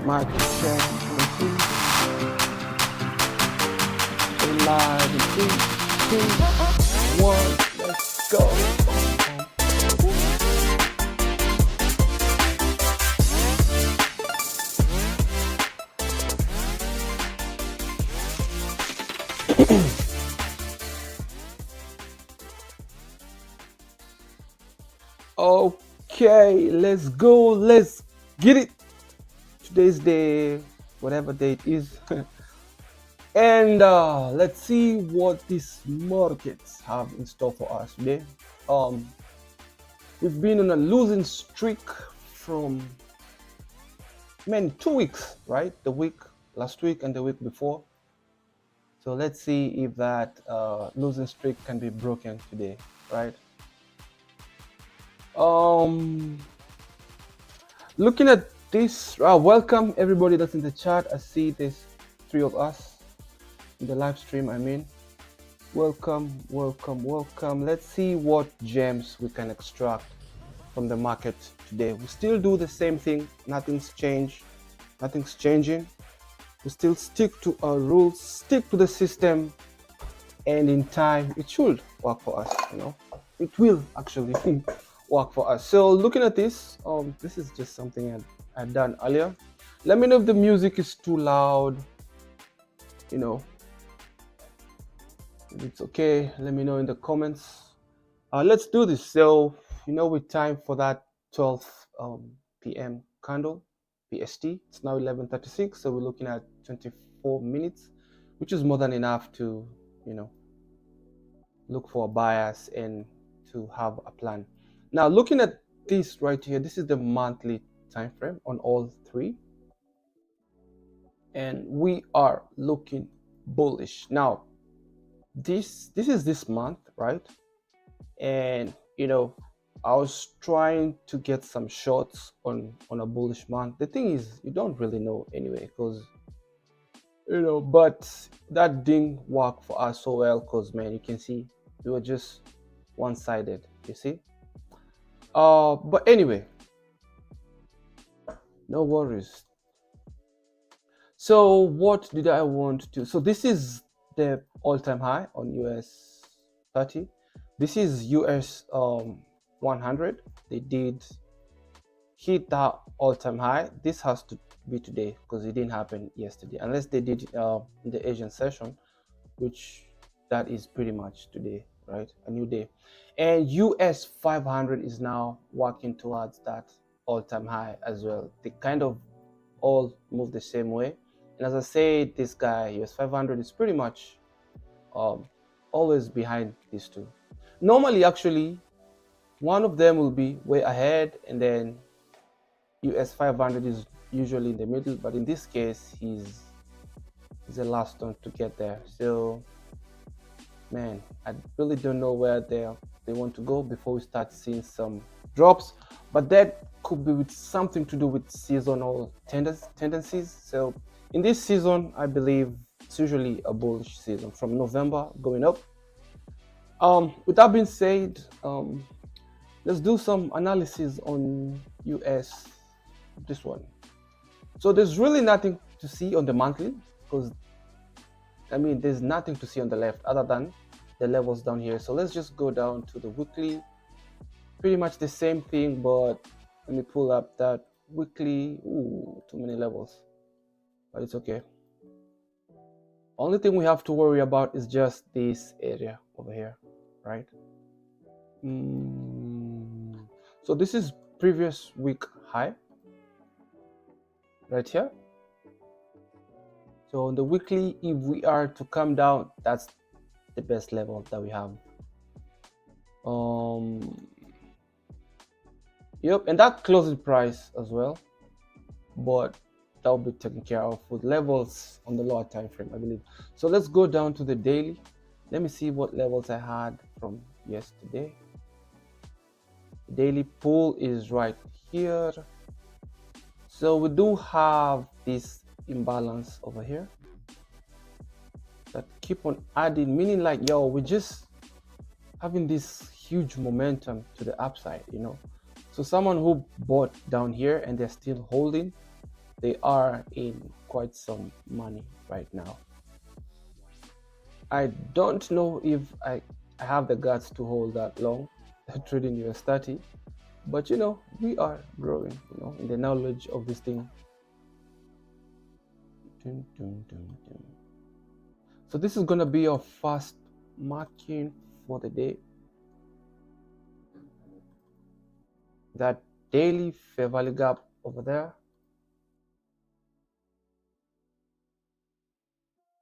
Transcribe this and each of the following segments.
Mic check. Say live in 3, 2, 1. Let's go. Okay, let's go. Let's get it. Today's day, whatever day it is. And let's see what these markets have in store for us today. Um, we've been on a losing streak from 2 weeks, right? The week last week and the week before. So let's see if that losing streak can be broken today, right? Looking at this, welcome everybody that's in the chat. I see there's 3 of us in the live stream. Welcome. Let's see what gems we can extract from the market today. We still do the same thing. Nothing's changed. Nothing's changing. We still stick to our rules, stick to the system, and in time it should work for us. It will actually work for us. So looking at this, this is just something I'd done earlier. Let me know if the music is too loud. If it's okay, let me know in the comments. Let's do this. So with time for that 12 p.m. candle PST, it's now 11:36, so we're looking at 24 minutes, which is more than enough to look for a bias and to have a plan. Now looking at this right here, this is the monthly time frame on all 3, and we are looking bullish. Now this is this month, right? And I was trying to get some shots on a bullish month. The thing is, you don't really know anyway, because but that didn't work for us so well, because man, you can see we were just one-sided, you see. But anyway, no worries. So what did I want to? So this is the all-time high on US30. This is US100. They did hit that all-time high. This has to be today, because it didn't happen yesterday, unless they did in the Asian session, which that is pretty much today, right? A new day. And US500 is now working towards that all-time high as well. They kind of all move the same way. And as I say, this guy US500 is pretty much always behind these two. Normally, actually, one of them will be way ahead, and then US500 is usually in the middle, but in this case he's the last one to get there. So man, I really don't know where they want to go before we start seeing some drops, but that could be with something to do with seasonal tendencies. So in this season, I believe it's usually a bullish season from November going up. With that being said, let's do some analysis on US, this one. So there's really nothing to see on the monthly, because there's nothing to see on the left other than the levels down here. So let's just go down to the weekly. Pretty much the same thing, but let me pull up that weekly. Ooh, too many levels, but it's okay. Only thing we have to worry about is just this area over here, right? So this is previous week high right here. So on the weekly, if we are to come down, that's the best level that we have. Yep, and that closing price as well, but that will be taken care of with levels on the lower time frame, I believe. So let's go down to the daily. Let me see what levels I had from yesterday. The daily pool is right here. So we do have this imbalance over here that keep on adding, meaning like, we're just having this huge momentum to the upside, So someone who bought down here and they're still holding, they are in quite some money right now. I don't know if I have the guts to hold that long trading US30, but we are growing, in the knowledge of this thing. So this is going to be our first marking for the day. that daily fair value gap over there.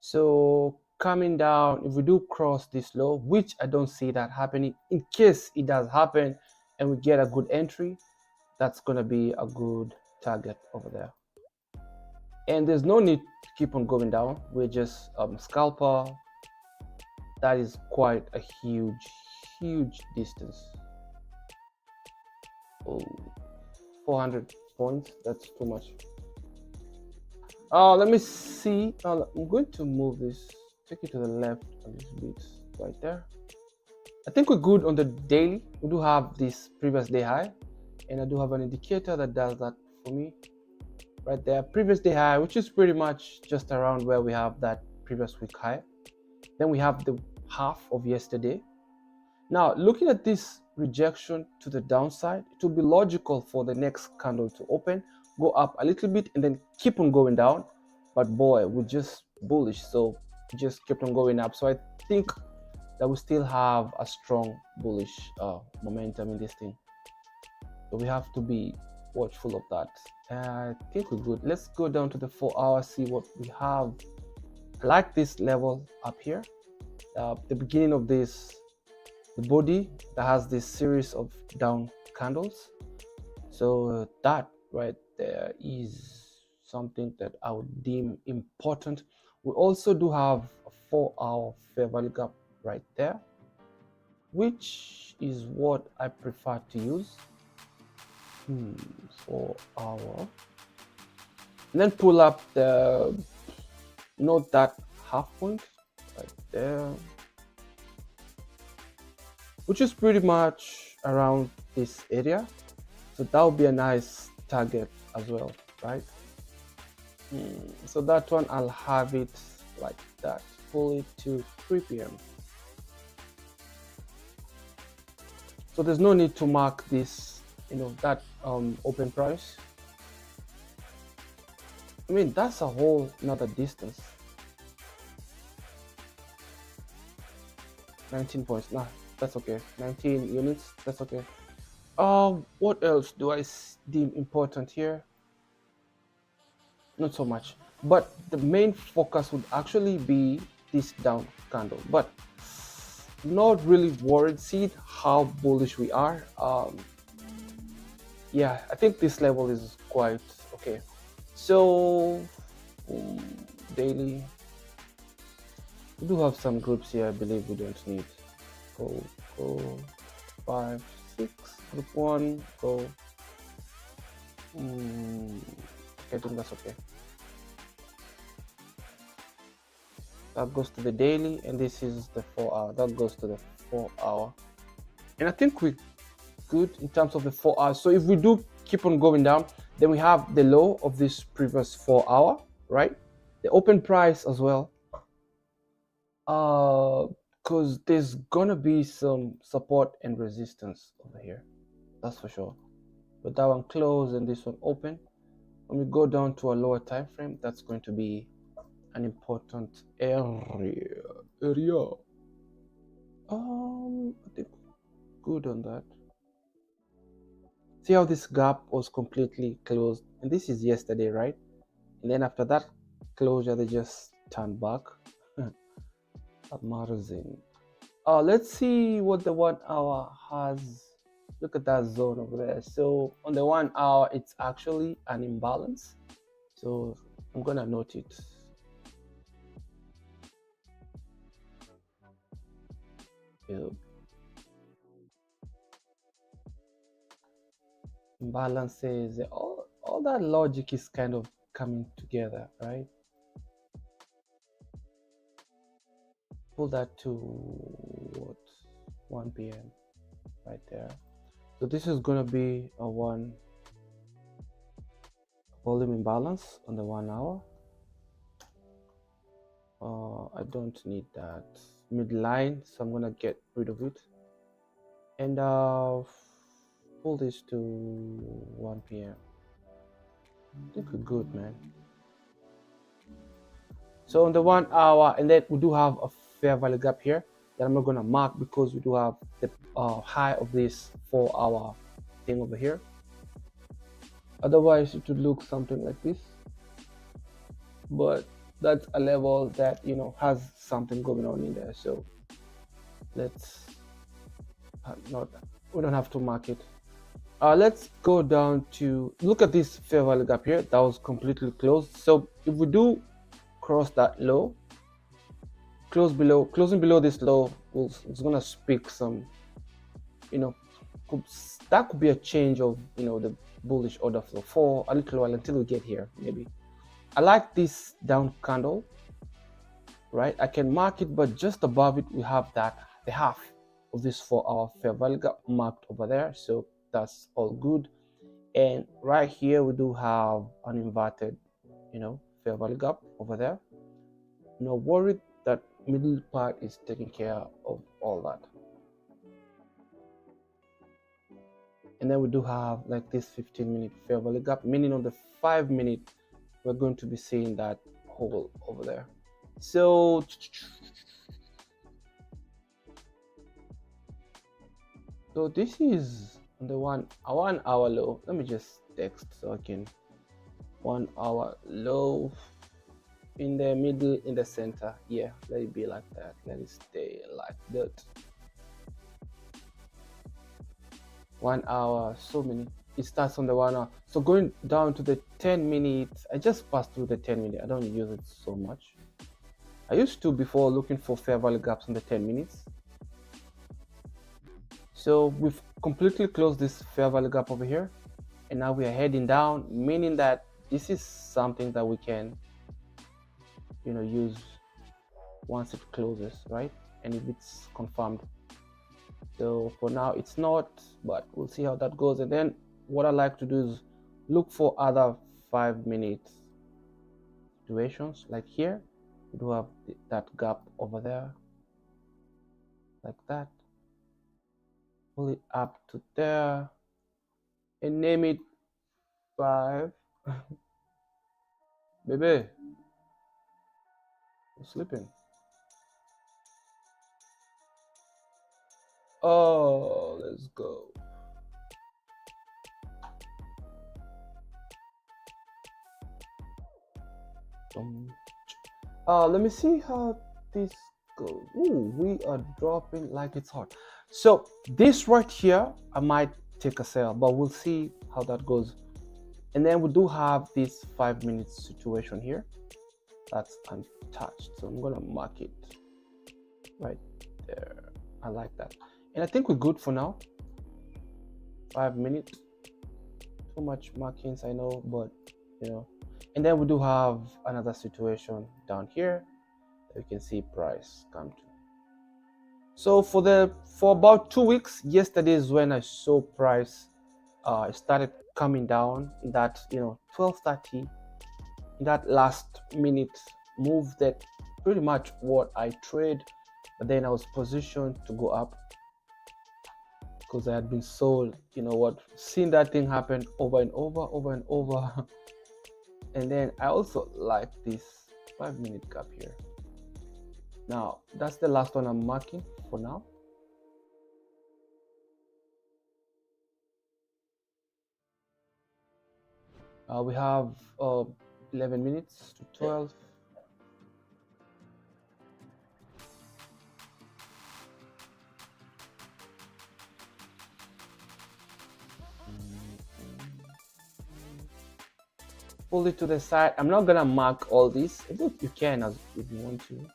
So coming down, if we do cross this low, which I don't see that happening, in case it does happen and we get a good entry, that's going to be a good target over there. And there's no need to keep on going down. We're just scalper. That is quite a huge distance. Oh, 400 points, that's too much. Let me see. I'm going to move this, take it to the left a little bit, right there. I think we're good on the daily. We do have this previous day high, and I do have an indicator that does that for me right there. Previous day high, which is pretty much just around where we have that previous week high. Then we have the half of yesterday. Now, looking at this rejection to the downside, it will be logical for the next candle to open, go up a little bit, and then keep on going down. But boy, we're just bullish, so just kept on going up. So I think that we still have a strong bullish momentum in this thing. So we have to be watchful of that. I think we're good. Let's go down to the 4 hour, see what we have. I like this level up here. The beginning of this, the body that has this series of down candles. So that right there is something that I would deem important. We also do have a 4 hour fair value gap right there, which is what I prefer to use. 4 hour, and then pull up the, note that half point right there, which is pretty much around this area. So that would be a nice target as well, right? So that one, I'll have it like that, pull it to 3 p.m. So there's no need to mark this, that open price. I mean, that's a whole another distance. 19 points. Nah, that's okay. 19 units, that's okay. What else do I deem important here? Not so much, but the main focus would actually be this down candle, but not really worried. See how bullish we are. Yeah, I think this level is quite okay. So daily, we do have some groups here. I believe we don't need. Go 5, 6, group 1, go. I think that's okay. That goes to the daily, and this is the 4 hour. That goes to the 4 hour, and I think we're good in terms of the 4 hours. So if we do keep on going down, then we have the low of this previous 4 hour, right? The open price as well, because there's gonna be some support and resistance over here, that's for sure. But that one closed and this one open. When we go down to a lower time frame, that's going to be an important area. I think good on that. See how this gap was completely closed, and this is yesterday, right? And then after that closure, they just turned back. Amazing. Let's see what the 1 hour has. Look at that zone over there. So on the 1 hour, it's actually an imbalance. So I'm gonna note it. Yep. Imbalances, all that logic is kind of coming together, right? Pull that to what, 1 p.m. right there. So this is going to be a volume imbalance on the 1 hour. I don't need that midline, so I'm going to get rid of it, and pull this to 1 p.m. I think we're good, man. So on the 1 hour, and then we do have a fair value gap here that I'm not going to mark because we do have the high of this 4 hour thing over here. Otherwise it would look something like this, but that's a level that has something going on in there. So let's not, we don't have to mark it. Let's go down to look at this fair value gap here that was completely closed. So if we do cross that low, closing below this low, it's gonna speak some, that could be a change of the bullish order flow for a little while until we get here. Maybe I like this down candle, right? I can mark it, but just above it we have that the half of this 4-hour fair value gap marked over there, so that's all good. And right here we do have an inverted fair value gap over there. No worried, that middle part is taking care of all that. And then we do have like this 15-minute fair value gap, meaning on the 5-minute we're going to be seeing that hole over there. So this is on the 1 hour low. Let me just text so I can 1 hour low in the middle, in the center. Yeah, let it be like that. Let it stay like that. 1 hour, so many. It starts on the 1 hour. So going down to the 10 minutes, I just passed through the 10 minute. I don't use it so much. I used to before, looking for fair value gaps on the 10 minutes. So we've completely closed this fair value gap over here, and now we are heading down, meaning that this is something that we can use once it closes, right? And if it's confirmed. So for now it's not, but we'll see how that goes. And then what I like to do is look for other 5-minute situations. Like here we do have that gap over there, like that. Pull it up to there and name it 5. Baby, you're sleeping. Oh, let's go. Let me see how this goes. Ooh, we are dropping like it's hot. So this right here, I might take a sell, but we'll see how that goes. And then we do have this 5-minute situation here that's untouched, so I'm gonna mark it right there. I like that, and I think we're good for now. 5 minutes, too much markings, I know, but and then we do have another situation down here that you can see price come to. So for about 2 weeks, yesterday is when I saw price started coming down in that 12:30, in that last minute move, that pretty much what I trade. But then I was positioned to go up because I had been sold, seeing that thing happen over and over. And then I also like this 5-minute gap here. Now that's the last one I'm marking for now. We have 11 minutes to 12. Pull it to the side. I'm not gonna mark all these. Look, you can if you want to.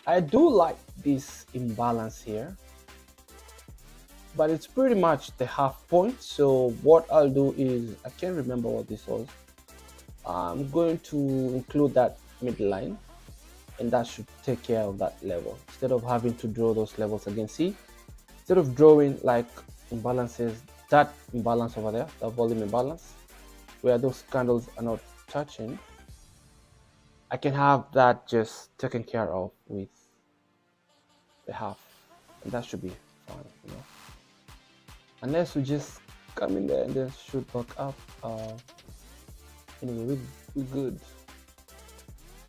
I do like this imbalance here, but it's pretty much the half point. So what I'll do is, I can't remember what this was. I'm going to include that midline, and that should take care of that level instead of having to draw those levels again. See, instead of drawing like imbalances, that imbalance over there, the volume imbalance, where those candles are not touching, I can have that just taken care of with the half, and that should be fine, unless we just come in there and then shoot back up. Anyway, we're good.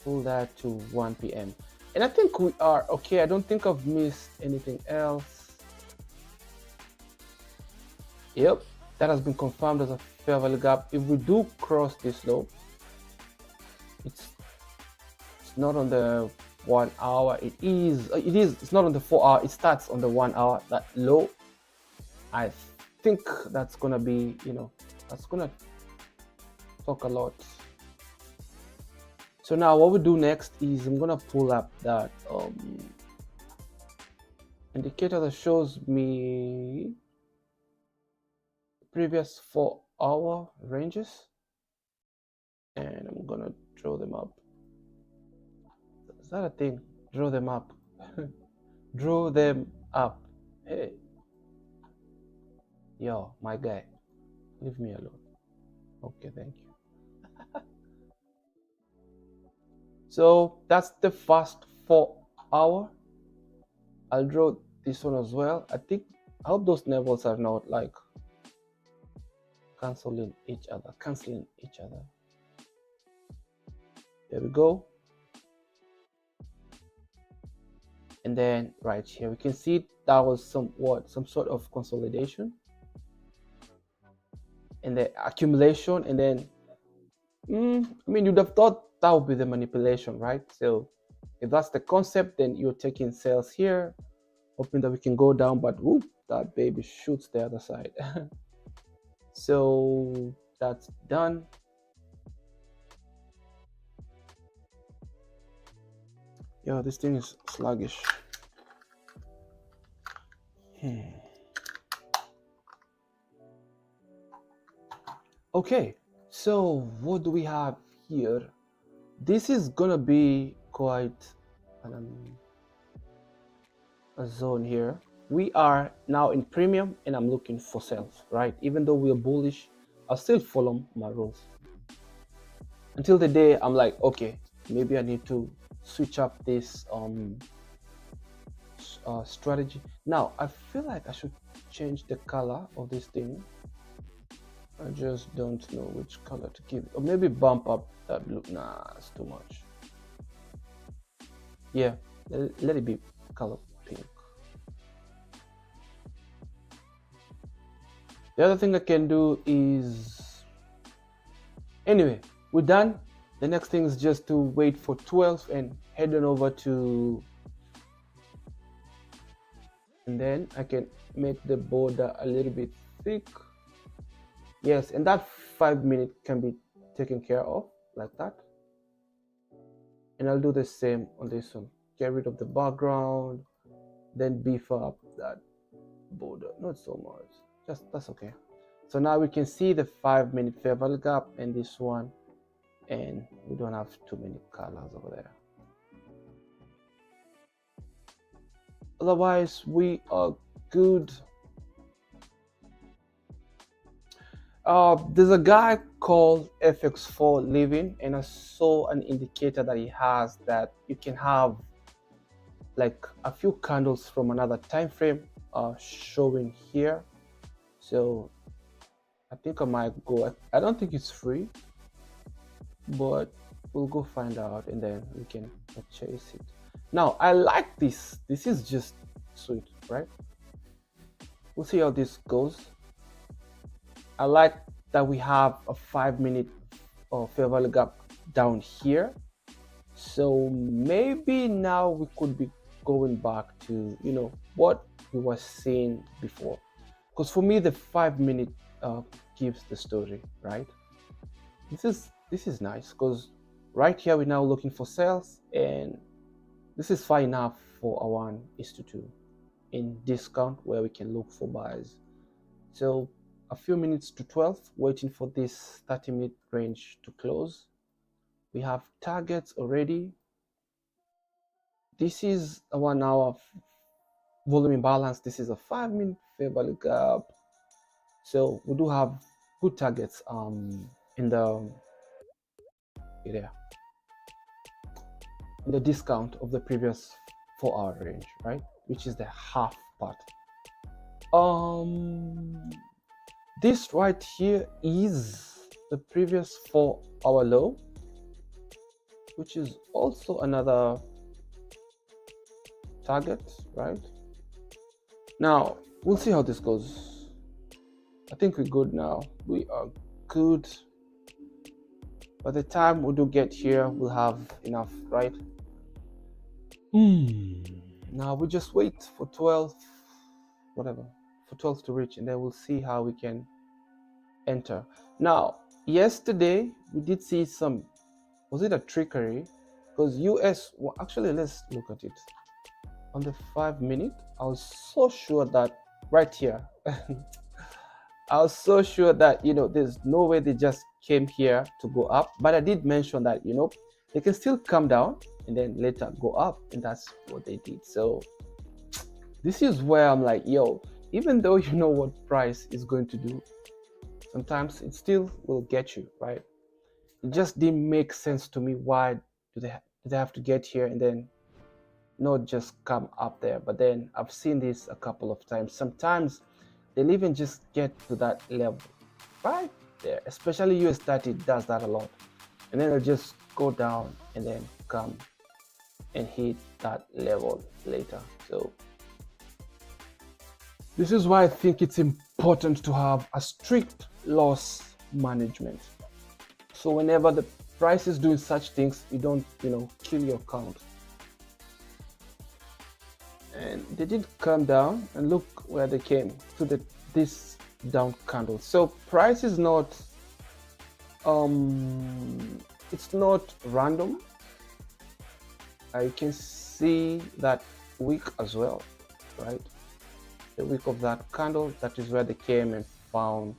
Pull that to 1 p.m. And I think we are okay. I don't think I've missed anything else. Yep, that has been confirmed as a fair value gap. If we do cross this low, it's not on the 1 hour. It's not on the 4 hour. It starts on the 1 hour. That low, I think that's gonna be, that's gonna talk a lot. So now what we do next is I'm gonna pull up that indicator that shows me previous 4 hour ranges, and I'm gonna draw them up. Is that a thing? Draw them up. Draw them up. Hey, yo, my guy, leave me alone. Okay, thank you. So that's the first 4 hour. I'll draw this one as well. I hope those levels are not like canceling each other. There we go. And then right here we can see that was some sort of consolidation and the accumulation, and then I mean, you'd have thought that would be the manipulation, right? So if that's the concept, then you're taking sales here, hoping that we can go down, but whoop, that baby shoots the other side. So that's done. Yeah, this thing is sluggish. Okay, so what do we have here? This is gonna be quite a zone here. We are now in premium and I'm looking for sales, right? Even though we're bullish, I'll still follow my rules until the day I'm like, okay, maybe I need to switch up this strategy. Now I feel like I should change the color of this thing. I just don't know which color to give, or maybe bump up that blue. Nah, it's too much. Yeah, let it be color pink. The other thing I can do is, anyway, we're done. The next thing is just to wait for 12 and head on over to, and then I can make the border a little bit thick. Yes, and that 5 minute can be taken care of like that. And I'll do the same on this one. Get rid of the background, then beef up that border. Not so much, that's okay. So now we can see the 5 minute fair value gap and this one, and we don't have too many colors over there. Otherwise, we are good. There's a guy called FX4 Living, and I saw an indicator that he has that you can have like a few candles from another time frame showing here. So I think I might go. I don't think it's free, but we'll go find out and then we can purchase it. Now I like this. This is just sweet, right? We'll see how this goes. I like that we have a 5 minute fair value gap down here. So maybe now we could be going back to, what we were seeing before. Because for me, the 5 minute gives the story, right? This is nice because right here we're now looking for sales, and this is far enough for a 1:2 in discount where we can look for buys. So a few minutes to 12, waiting for this 30-minute range to close. We have targets already. This is a 1 hour volume imbalance. This is a 5 minute fair value gap. So we do have good targets in the discount of the previous 4 hour range, right? Which is the half part. This right here is the previous 4 hour low, which is also another target, right? Now we'll see how this goes. I think we're good now. We are good. By the time we do get here, we'll have enough, right? Now we just wait for 12, whatever, for 12 to reach, and then we'll see how we can enter. Now, yesterday we did see some, was it a trickery? Because well, actually, let's look at it. On the 5 minute, I was so sure that right here, I was so sure that, there's no way they just came here to go up. But I did mention that, they can still come down and then later go up. And that's what they did. So this is where I'm like, yo, even though you know what price is going to do, sometimes it still will get you, right? It just didn't make sense to me. Why do they have to get here and then not just come up there? But then I've seen this a couple of times. Sometimes they'll even just get to that level right there, especially US30 does that a lot, and then they'll just go down and then come and hit that level later. So this is why I think it's important to have a strict loss management. So whenever the price is doing such things, you don't, kill your count. And they did come down, and look where they came to this down candle. So price is not it's not random. I can see that wick as well, right? The wick of that candle, that is where they came and found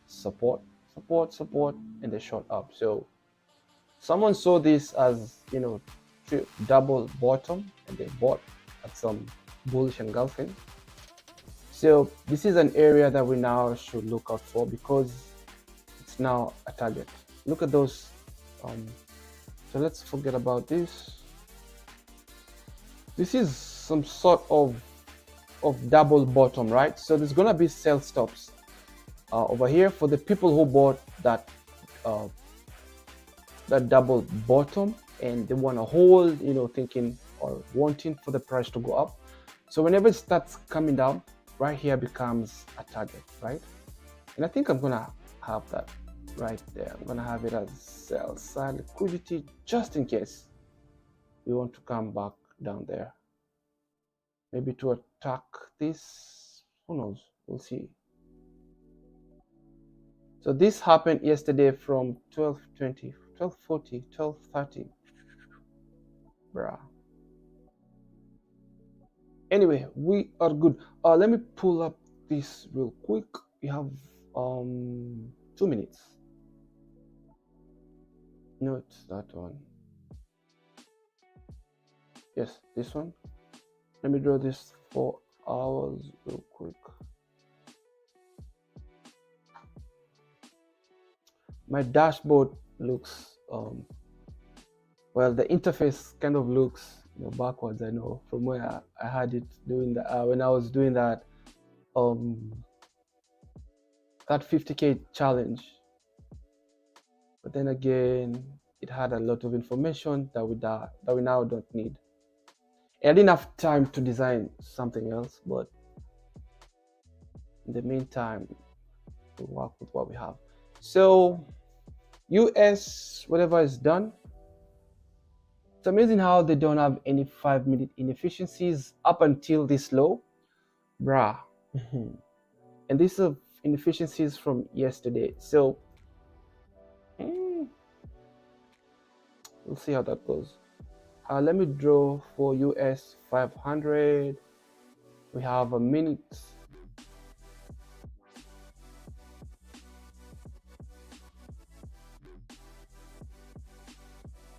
support, and they shot up. So someone saw this as, double bottom, and they bought at some bullish engulfing. So this is an area that we now should look out for, because it's now a target. Look at those. So let's forget about this. This is some sort of double bottom, right? So there's gonna be sell stops over here for the people who bought that double bottom, and they want to hold, thinking or wanting for the price to go up. So whenever it starts coming down, right here becomes a target, right? And I think I'm gonna have that right there. I'm gonna have it as sell side liquidity, just in case we want to come back down there, maybe to attack this. Who knows? We'll see. So this happened yesterday from 12:20, 12:40, 12:30. Bruh. Anyway, we are good. Let me pull up this real quick. We have 2 minutes. No, it's that one. Yes, this one. Let me draw this 4 hours real quick. My dashboard looks well, the interface kind of looks backwards. I know from where I had it doing that when I was doing that that 50K challenge. But then again, it had a lot of information that we now don't need. And I didn't have time to design something else, but in the meantime, we'll work with what we have. So US, whatever is done. It's amazing how they don't have any 5-minute inefficiencies up until this low, bruh. And these are inefficiencies from yesterday. So we'll see how that goes. Let me draw for US500. We have a minute.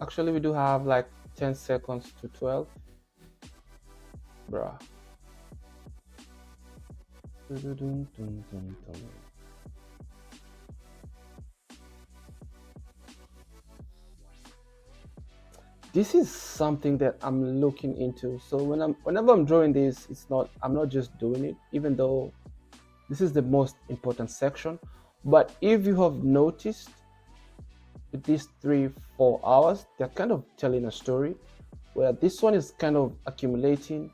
Actually, we do have like 10 seconds to 12. Bruh. This is something that I'm looking into. So whenever I'm drawing this, I'm not just doing it, even though this is the most important section. But if you have noticed, with these 3-4 hours, they're kind of telling a story, where this one is kind of accumulating,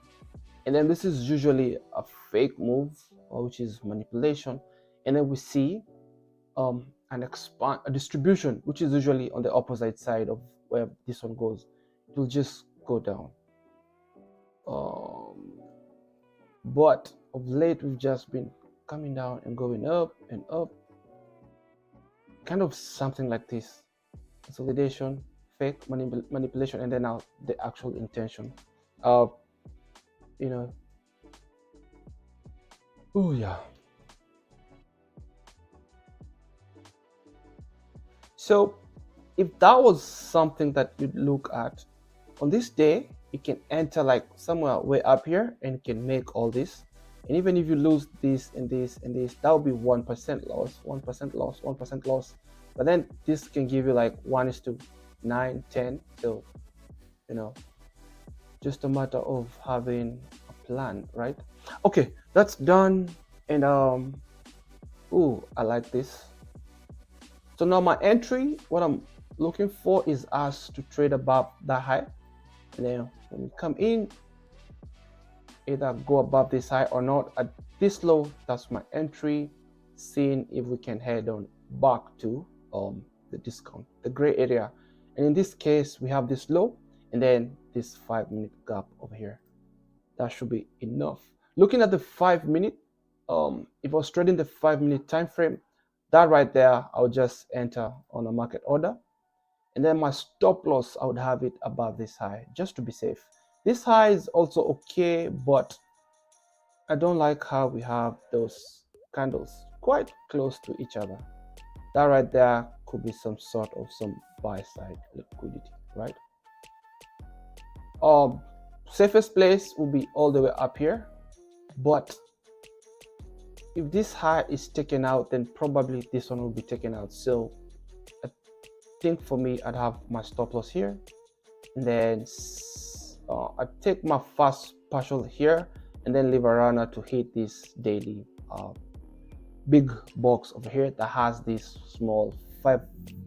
and then this is usually a fake move, which is manipulation. And then we see a distribution, which is usually on the opposite side of where this one goes. It will just go down. But of late we've just been coming down and going up and up, kind of something like this: consolidation, fake manipulation, and then now the actual intention. You know, oh yeah. So if that was something that you'd look at on this day, you can enter like somewhere way up here and you can make all this. And even if you lose this and this and this, that will be 1% loss, 1% loss, 1% loss. But then this can give you like 1:9, 10. So, just a matter of having a plan, right? Okay, that's done. And oh, I like this. So now my entry, what I'm looking for is us to trade above that high. And then when we come in, either go above this high or not. At this low, that's my entry, seeing if we can head on back to the discount, the gray area. And in this case, we have this low and then this 5-minute gap over here. That should be enough. Looking at the 5-minute, if I was trading the 5-minute time frame, that right there, I'll just enter on a market order. And then my stop loss, I would have it above this high, just to be safe. This high is also okay, but I don't like how we have those candles quite close to each other. That right there could be some sort of some buy side liquidity, right? Safest place will be all the way up here, but if this high is taken out, then probably this one will be taken out. So I think for me, I'd have my stop loss here, and then I take my first partial here, and then leave a runner to hit this daily big box over here that has these small 5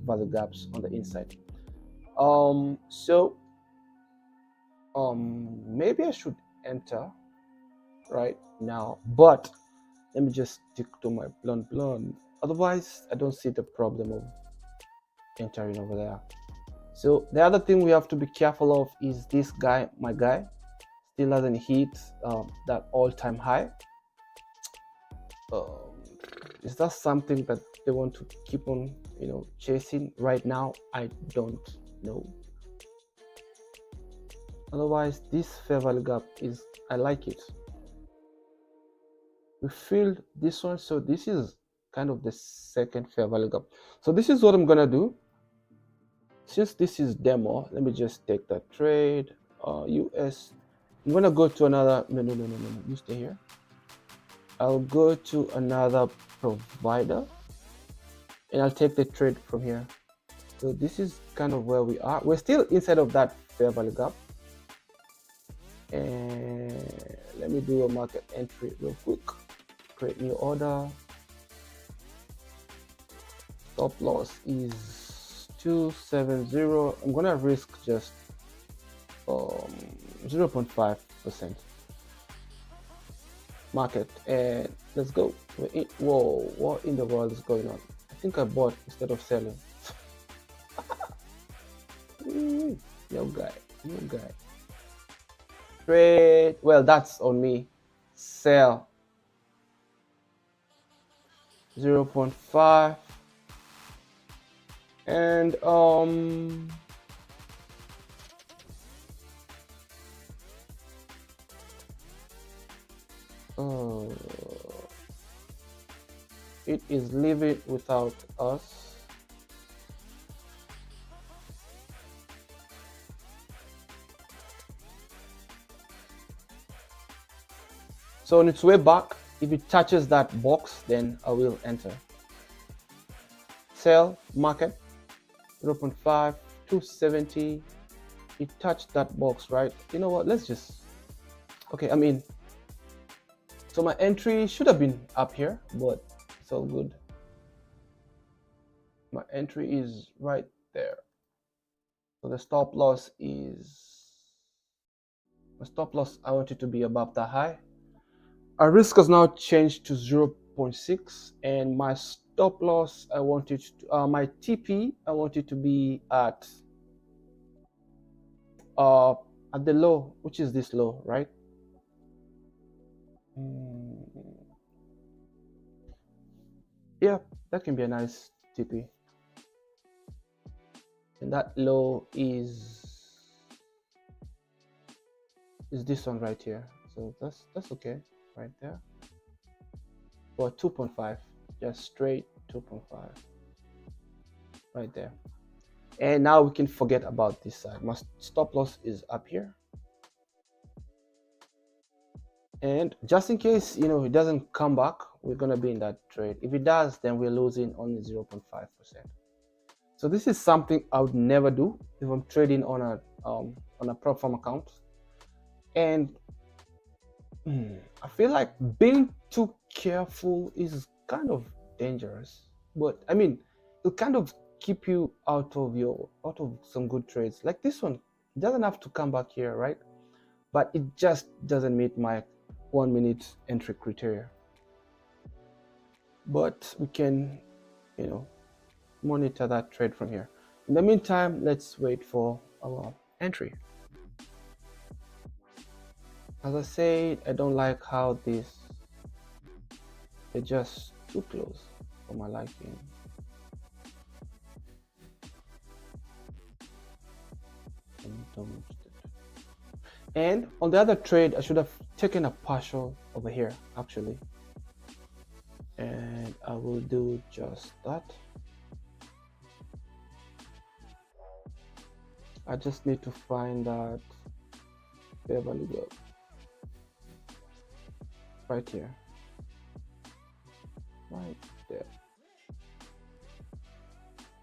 value gaps on the inside. Maybe I should enter right now, but let me just stick to my blonde. Otherwise, I don't see the problem of entering over there. So the other thing we have to be careful of is this guy, my guy, still hasn't hit that all-time high. Is that something that they want to keep on, chasing right now? I don't know. Otherwise, this fair value gap I like it. We filled this one, so this is kind of the second fair value gap. So this is what I'm gonna do. Since this is demo, let me just take that trade. US. I'm gonna go to another. No. You stay here. I'll go to another provider, and I'll take the trade from here. So this is kind of where we are. We're still inside of that fair value gap. And let me do a market entry real quick. Create new order. Stop loss is 270. I'm gonna risk just 0.5% market, and let's go. Whoa, what in the world is going on? I think I bought instead of selling. Yo guy. Trade. Well, that's on me. Sell 0.5, and it is leaving without us. So on its way back, if it touches that box, then I will enter. Sell market 0.5, 270. It touched that box, right? You know what? Let's just. Okay, I mean. So my entry should have been up here, but it's all good. My entry is right there. So the stop loss is My stop loss, I want it to be above the high. Our risk has now changed to 0.6, and my stop loss, I want it to, my TP, I want it to be at the low, which is this low, right? Yeah, that can be a nice TP. And that low is this one right here. So that's okay right there. For 2.5, just straight 2.5 right there. And now we can forget about this side. My stop loss is up here. And just in case, you know, it doesn't come back, we're gonna be in that trade. If it does, then we're losing only 0.5%. So this is something I would never do if I'm trading on a prop firm account. And I feel like being too careful is kind of dangerous. But I mean, it'll kind of keep you out of some good trades. Like this one, it doesn't have to come back here, right? But it just doesn't meet my 1 minute entry criteria. But we can, you know, monitor that trade from here. In the meantime, let's wait for our entry. As I said, I don't like how they're just too close for my liking. And on the other trade, I should have taken a partial over here actually, and I will do just that. I just need to find that fair value gap right here, right there.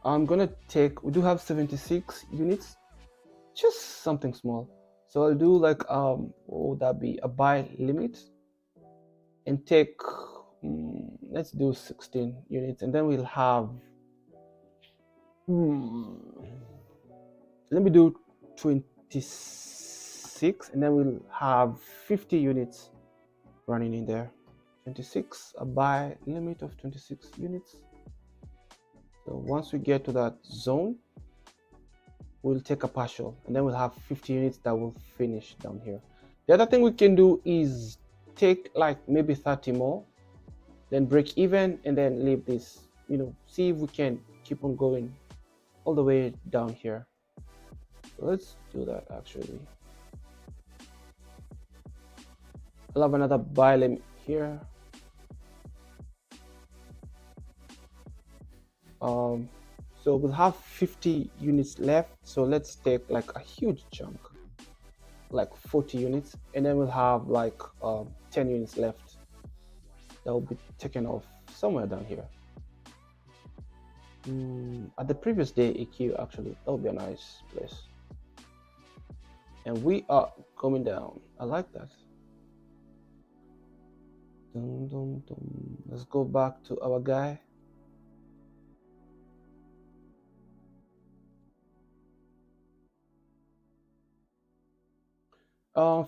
I'm gonna take, we do have 76 units, just something small. So I'll do like what would that be, a buy limit, and take let's do 16 units, and then we'll have let me do 26, and then we'll have 50 units running in there. 26, a buy limit of 26 units. So once we get to that zone, we'll take a partial, and then we'll have 50 units that will finish down here. The other thing we can do is take like maybe 30 more, then break even, and then leave this, you know, see if we can keep on going all the way down here. So let's do that actually. I'll have another buy limit here. So we'll have 50 units left, so let's take like a huge chunk, like 40 units, and then we'll have like 10 units left that will be taken off somewhere down here. At the previous day EQ, actually, that would be a nice place. And we are coming down. I like that. Let's go back to our guy.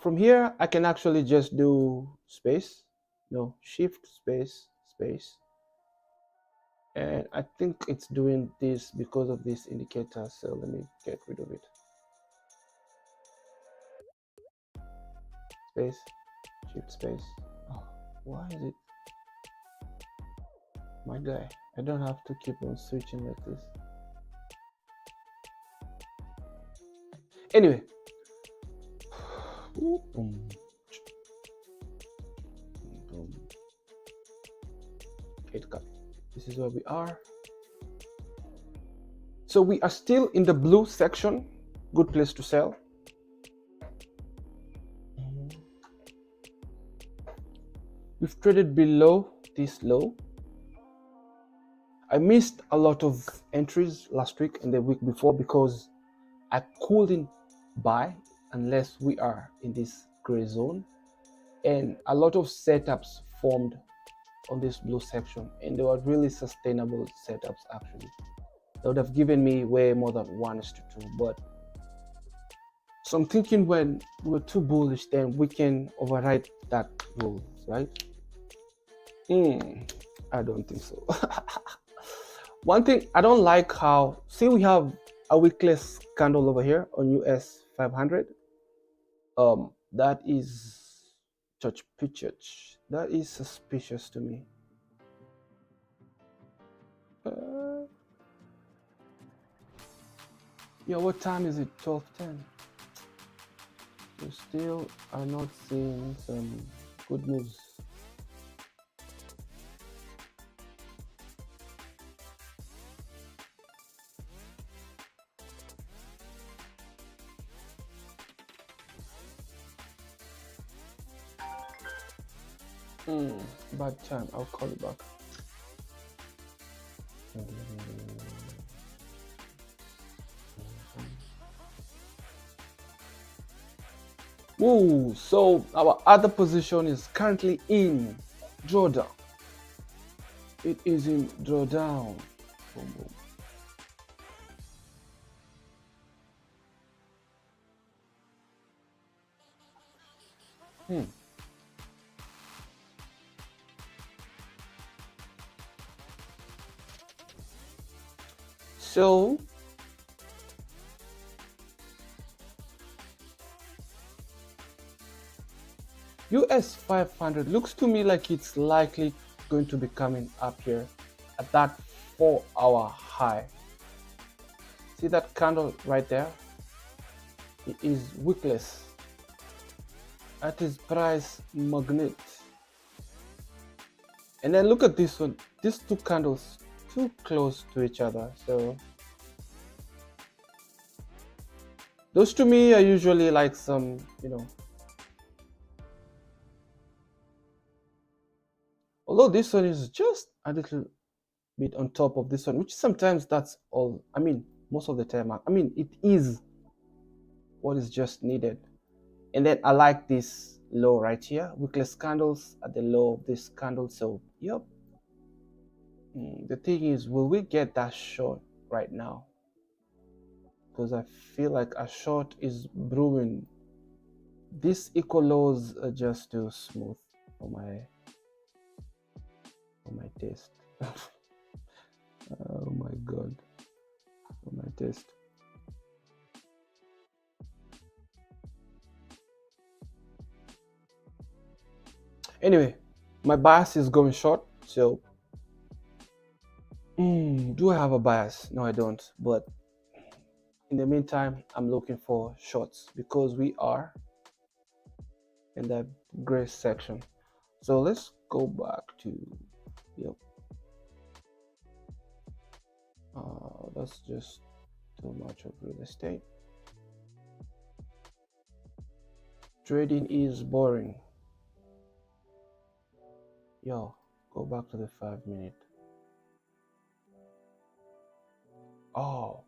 From here, I can actually just do space, no, shift space, space. And I think it's doing this because of this indicator, so let me get rid of it. Space, shift space. Oh, why is it? My guy, I don't have to keep on switching like this. Anyway. This is where we are. So we are still in the blue section. Good place to sell. We've traded below this low. I missed a lot of entries last week and the week before because I couldn't buy unless we are in this gray zone, and a lot of setups formed on this blue section, and they were really sustainable setups actually. They would have given me way more than 1:2, but So I'm thinking when we're too bullish, then we can override that rule, right? I don't think so. One thing I don't like how, see, we have a weakless candle over here on US500. That is church pitchurch. That is suspicious to me. Yeah, what time is it? 12:10. We still are not seeing some good news. Bad time. I'll call you back. Ooh, so our other position is currently in drawdown. It is in drawdown. Boom, boom. So US500 looks to me like it's likely going to be coming up here at that 4-hour high. See that candle right there? It is wickless. That is price magnet. And then look at this one. These two candles too close to each other. So those to me are usually like some, although this one is just a little bit on top of this one, which sometimes that's all, most of the time, it is what is just needed. And then I like this low right here, wickless candles at the low of this candle. So yep, the thing is, will we get that short right now? Because I feel like a short is brewing. These equal lows are just too smooth for my taste. Oh my god, for my taste. Anyway, my bias is going short, so do I have a bias? No, I don't. But in the meantime, I'm looking for shorts because we are in that gray section. So let's go back to, yep. That's just too much of real estate. Trading is boring. Yo, go back to the 5-minute. Oh.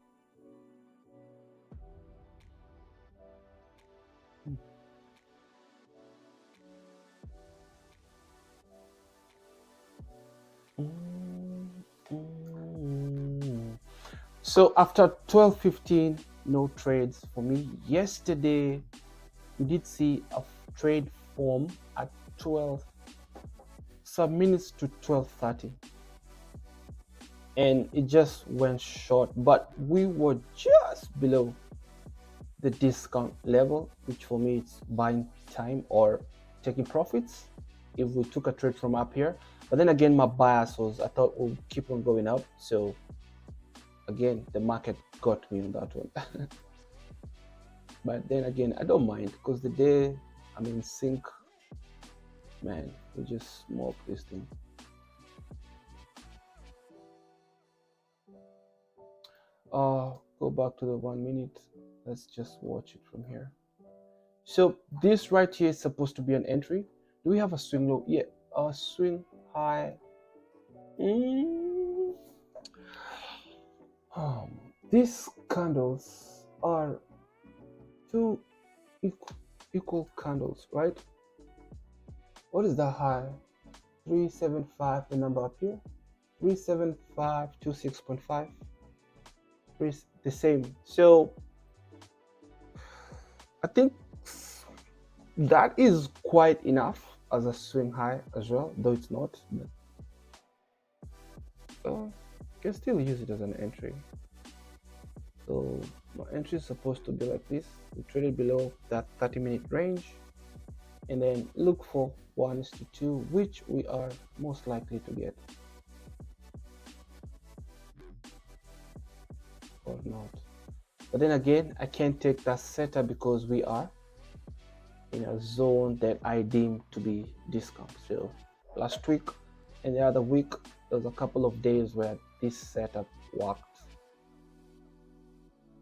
So after 12:15, no trades for me. Yesterday, we did see a trade form at 12 minutes to 12:30, and it just went short. But we were just below the discount level, which for me it's buying time or taking profits if we took a trade from up here. But then again, my bias was I thought we'll keep on going up. So again, the market got me on that one. But then again, I don't mind because the day I'm in sync, man, we just smoke this thing. Go back to the 1 minute. Let's just watch it from here. So this right here is supposed to be an entry. Do we have a swing low? Yeah, a swing high. These candles are two equal candles, right? What is that high? 375, the number up here. 37526.5. The same. So I think that is quite enough as a swing high as well, though it's not, but you can still use it as an entry. So my entry is supposed to be like this. We trade it below that 30-minute range and then look for 1:2, which we are most likely to get or not. But then again, I can't take that setup because we are in a zone that I deem to be discount. So last week and the other week, there was a couple of days where this setup worked.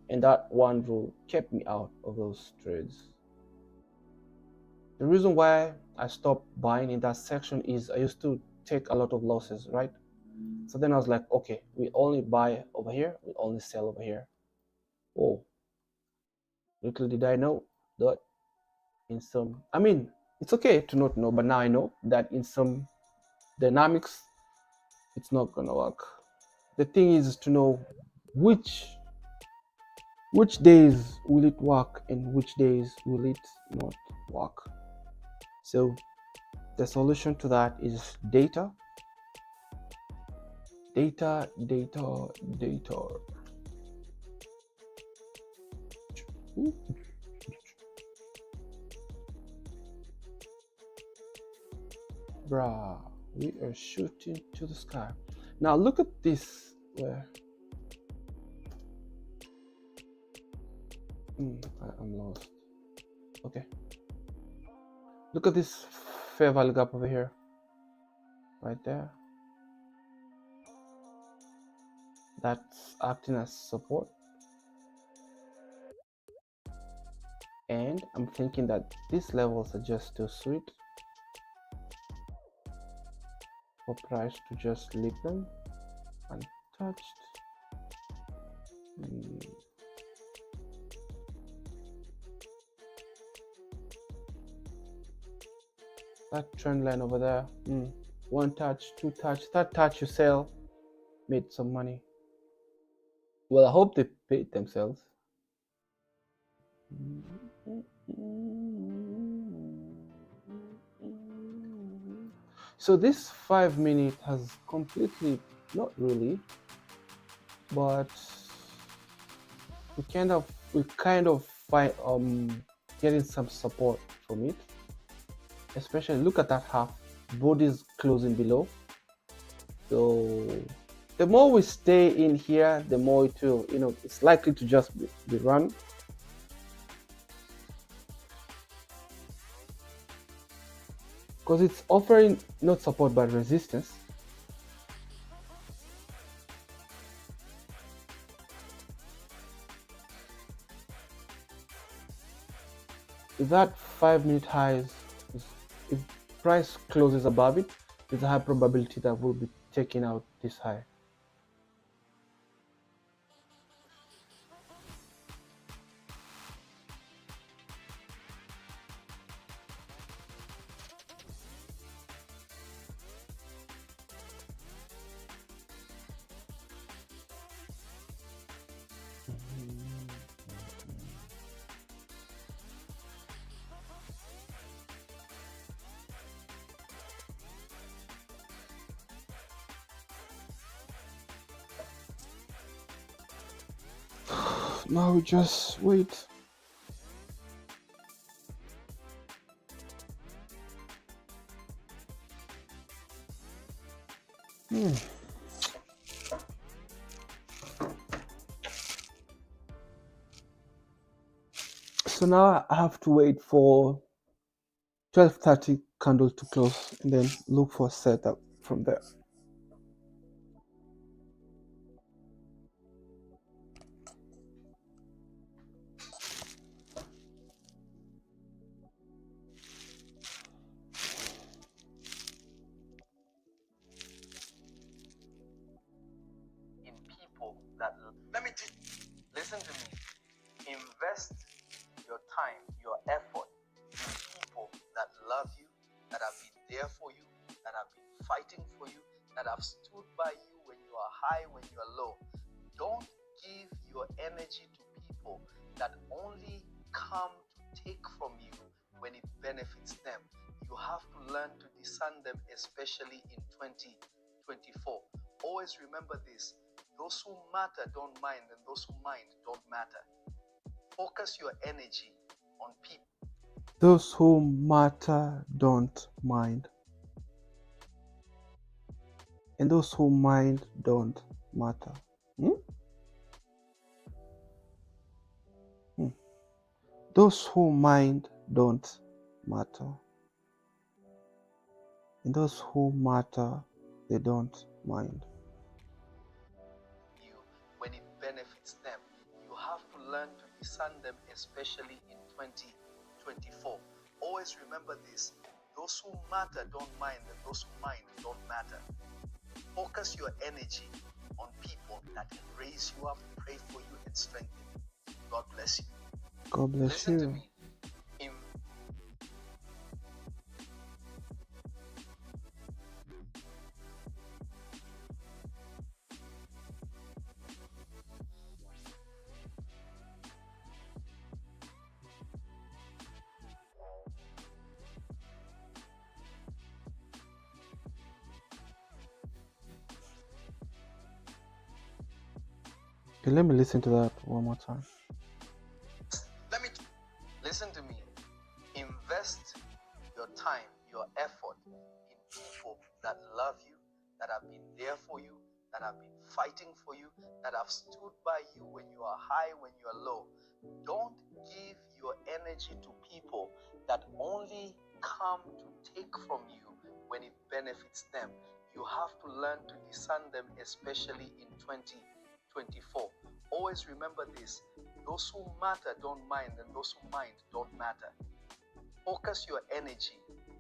And that one rule kept me out of those trades. The reason why I stopped buying in that section is I used to take a lot of losses, right? So then I was like, okay, we only buy over here, we only sell over here. Oh, little did I know that in some, I mean, it's okay to not know, but now I know that in some dynamics, it's not gonna work. The thing is to know which days will it work and which days will it not work. So the solution to that is data. Ooh. Bruh, we are shooting to the sky. Now look at this where I'm lost. Okay, look at this fair value gap over here, right there. That's acting as support, and I'm thinking that these levels are just too sweet for price to just leave them untouched. That trend line over there, one touch, two touch, third touch, you sell, made some money. Well, I hope they paid themselves. So this 5 minute has completely, not really, but we kind of find getting some support from it. Especially look at that half, body's closing below. So the more we stay in here, the more it will, it's likely to just be run. Because it's offering not support but resistance. If that 5 minute highs, if price closes above it, there's a high probability that we'll be taking out this high. Now we just wait. So now I have to wait for 12:30 candle to close and then look for setup from there. In people that listen to me. Invest your time, your effort in people that love you, that have been there for you, that have been fighting for you, that have stood by you when you are high, when you are low. Don't give your energy to people that only come to take from you when it benefits them. You have to learn to discern them, especially in 2024. Always remember this: those who matter don't mind, and those who mind don't matter. Focus your energy on people. Those who matter don't mind, and those who mind don't matter. Those who mind don't matter, and those who matter, they don't mind. You when it benefits them. You have to learn to discern them, especially in 2024. Always remember this: those who matter don't mind, and those who mind don't matter. Focus your energy on people that can raise you up, pray for you, and strengthen you. God bless you. God bless Listen to you. me. In Okay, let me listen to that one more time. Let me listen to me. Invest your time, your effort in people that love you, that have been there for you, that have been fighting for you, that have stood by you when you are high, when you are low. Don't give your energy to people that only come to take from you when it benefits them. You have to learn to discern them, especially in 2024. Always remember this: those who matter don't mind, and those who mind don't matter. Focus your energy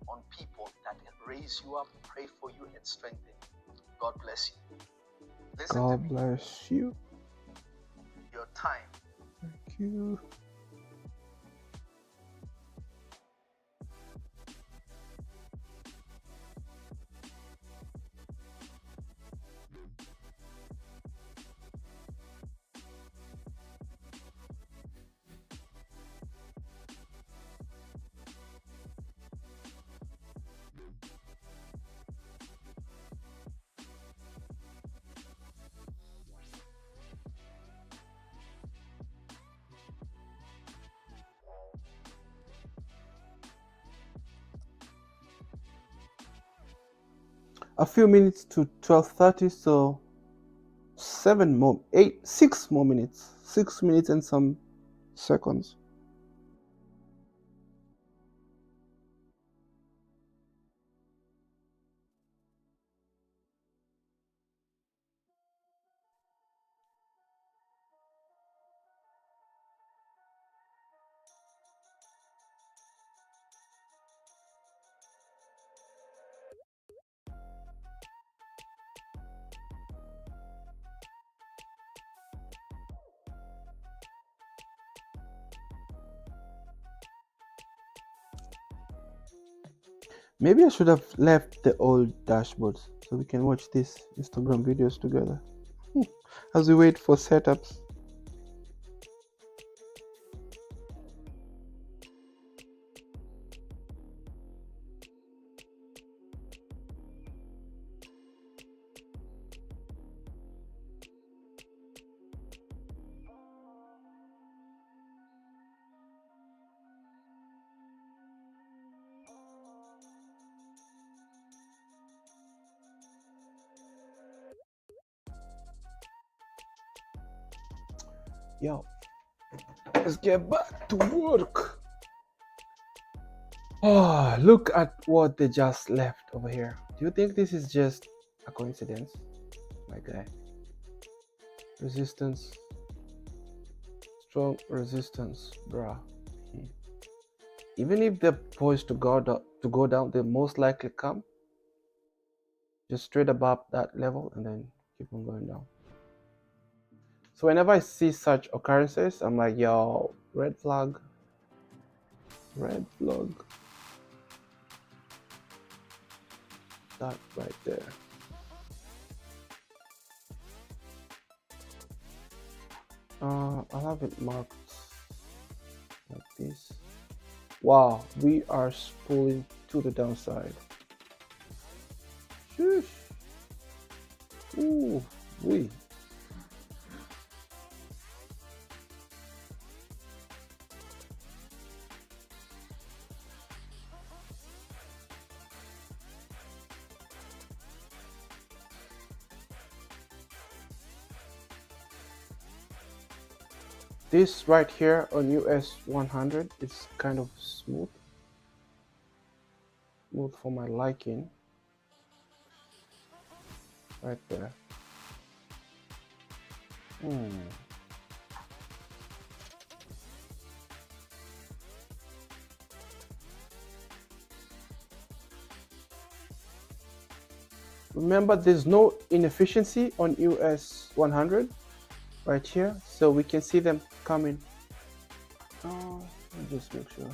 on people that can raise you up, pray for you, and strengthen you. God bless you. Listen to God me. bless you. Your time. Thank you. A few minutes to 12:30, so 6 more minutes. 6 minutes and some seconds. Maybe I should have left the old dashboard so we can watch these Instagram videos together as we wait for setups. Yo, let's get back to work. Oh, look at what they just left over here. Do you think this is just a coincidence? My guy. Resistance. Strong resistance, bruh. Even if they're poised to go down, they most likely come just straight above that level and then keep on going down. So whenever I see such occurrences, I'm like, yo, red flag. Red flag. That right there. I'll have it marked like this. Wow, we are pulling to the downside. Sheesh. Ooh, we. This right here on US100 is kind of smooth for my liking, right there. Remember, there's no inefficiency on US100 right here, so we can see them coming. Oh, let me just make sure.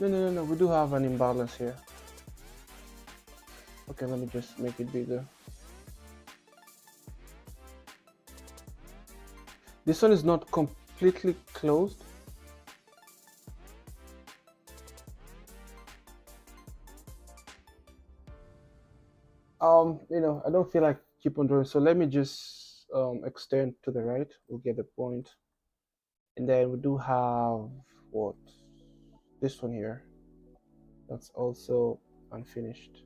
No, we do have an imbalance here. Okay, let me just make it bigger. This one is not completely closed. I don't feel like keep on drawing, so let me just extend to the right. We'll get the point. And then we do have what? This one here. That's also unfinished.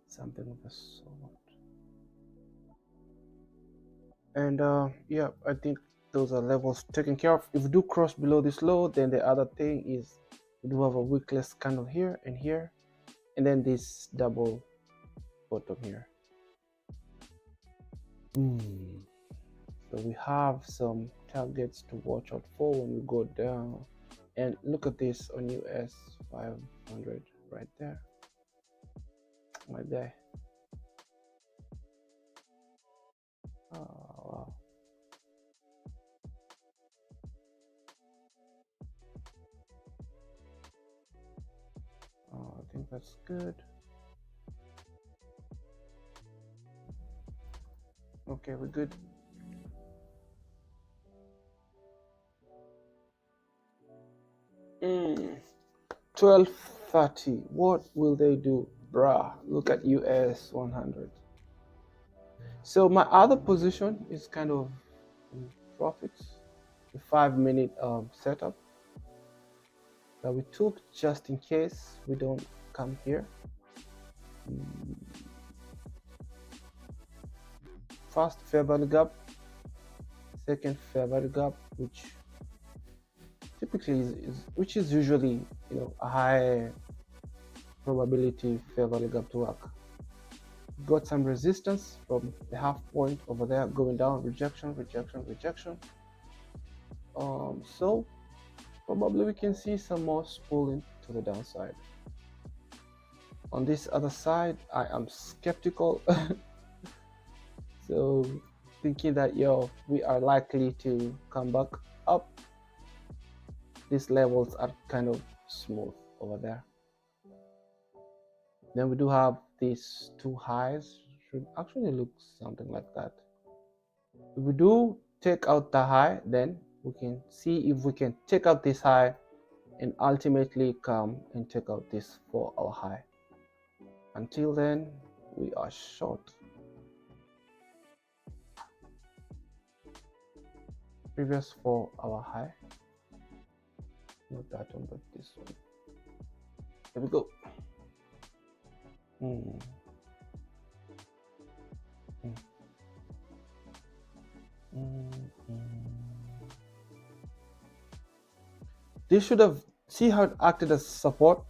Something of the sort. And yeah, I think those are levels taken care of. If we do cross below this low, then the other thing is we do have a wickless candle here, and then this double bottom here. So we have some targets to watch out for when we go down. And look at this on US500 right there. My guy. Oh, wow. Oh, I think that's good. Okay, we're good. Mm. 12:30. What will they do? Bruh, look at US100. So my other position is kind of in profits. The 5-minute setup that we took just in case we don't come here. First fair value gap, second fair value gap, which typically is usually a high probability fair value gap to work. Got some resistance from the half point over there going down, rejection. So probably we can see some more spooling to the downside. On this other side, I am skeptical. So thinking that we are likely to come back up. These levels are kind of smooth over there. Then we do have these two highs, should actually look something like that. If we do take out the high, then we can see if we can take out this high and ultimately come and take out this for our high. Until then, we are short. Previous for our high, not that one but this one. There we go. This should have, see how it acted as support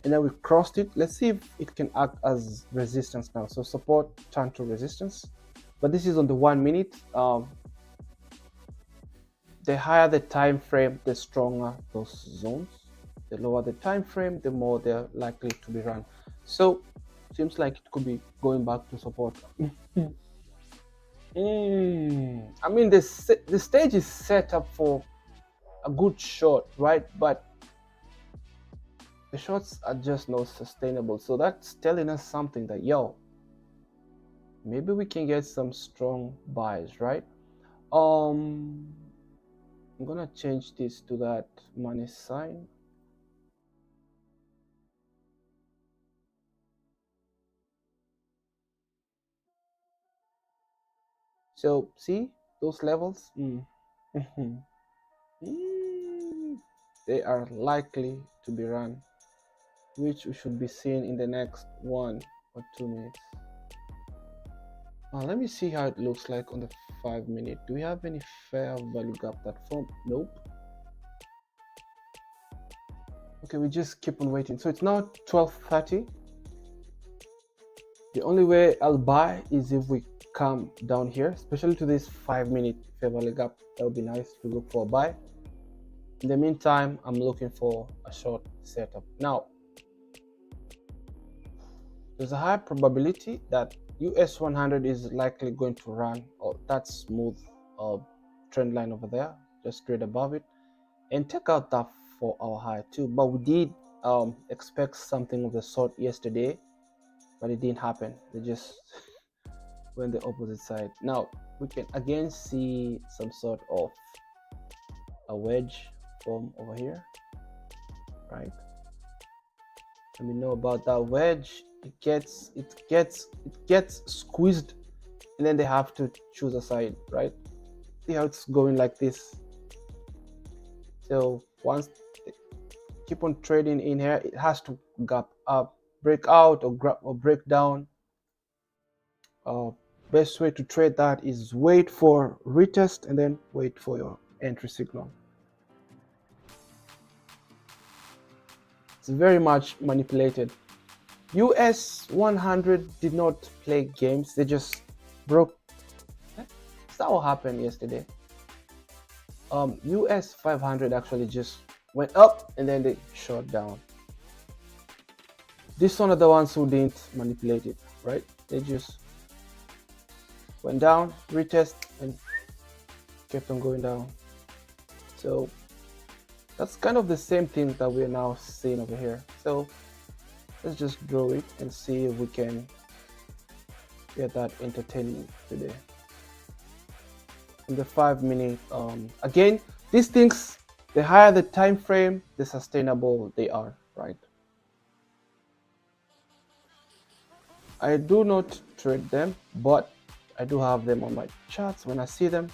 and then we crossed it. Let's see if it can act as resistance now. So support turned to resistance, but this is on the 1 minute. The higher the time frame, the stronger those zones. The lower the time frame, the more they're likely to be run. So seems like it could be going back to support. I mean, the stage is set up for a good shot, right? But the shorts are just not sustainable. So that's telling us something that, yo, maybe we can get some strong buys, right? I'm gonna change this to that money sign. So see those levels? They are likely to be run, which we should be seeing in the next 1 or 2 minutes. Now let me see how it looks like on the 5 minute. Do we have any fair value gap that form? Nope. Okay, we just keep on waiting. So it's now 12:30. The only way I'll buy is if we come down here, especially to this 5 minute fair value gap. That would be nice to look for a buy. In the meantime, I'm looking for a short setup. Now, there's a high probability that US100 is likely going to run that smooth trend line over there, just straight above it, and take out that 4-hour high too. But we did expect something of the sort yesterday, but it didn't happen. They just went the opposite side. Now we can again see some sort of a wedge form over here, right? Let me know about that wedge. It gets squeezed, and then they have to choose a side, right? See how it's going like this. So once they keep on trading in here, it has to gap up, break out, or grab or break down. Best way to trade that is wait for retest and then wait for your entry signal. It's very much manipulated. US100 did not play games, they just broke. Is that what happened yesterday? US500 actually just went up and then they shot down. This one are the ones who didn't manipulate it, right? They just went down, retest, and kept on going down. So that's kind of the same thing that we're now seeing over here. So let's just draw it and see if we can get that entertaining today. In the 5 minute, again, these things, the higher the time frame, the sustainable they are, right? I do not trade them, but I do have them on my charts. When I see them,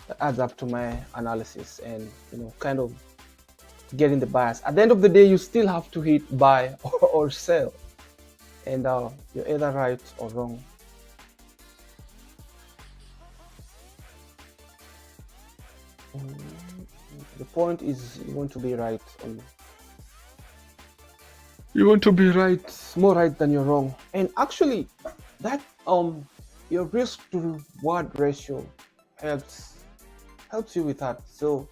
that adds up to my analysis and kind of getting the bias. At the end of the day, you still have to hit buy or sell, and you're either right or wrong. The point is you want to be right on. You want to be right, more right than you're wrong. And actually, that your risk to reward ratio helps you with that. So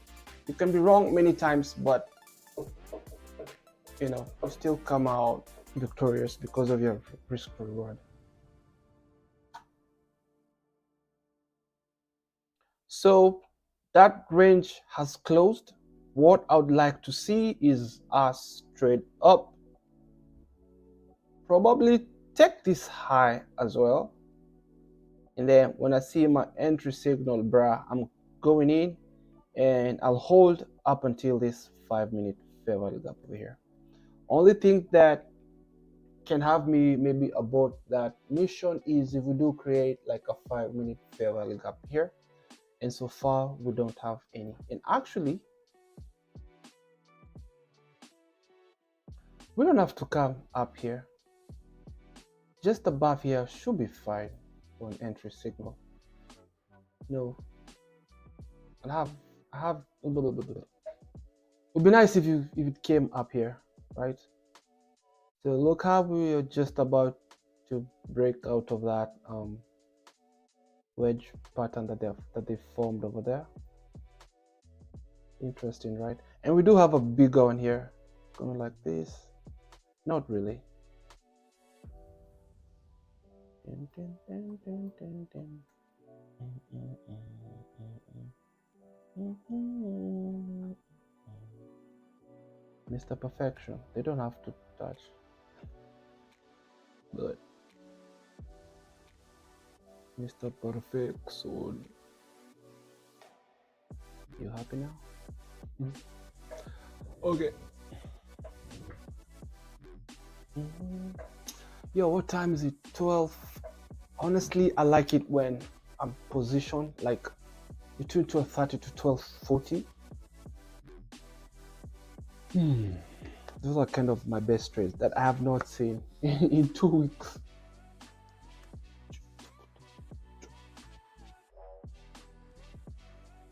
you can be wrong many times, but you still come out victorious because of your risk to reward. So that range has closed. What I would like to see is us trade up, probably take this high as well, and then when I see my entry signal, bruh, I'm going in and I'll hold up until this 5 minute fair value gap over here. Only thing that can have me maybe abort that mission is if we do create like a 5 minute fair value gap here, and so far we don't have any. And actually we don't have to come up here, just above here should be fine for an entry signal. No, I have it would be nice if it came up here, right? So look how we are just about to break out of that wedge pattern that they formed over there. Interesting, right? And we do have a bigger one here going like this. Not really. Mr. Perfection. They don't have to touch. But Mr. Perfection. You happy now? Okay. Yo, what time is it? 12. Honestly, I like it when I'm positioned like between 12:30 to 12:40. Those are kind of my best trades that I have not seen in 2 weeks.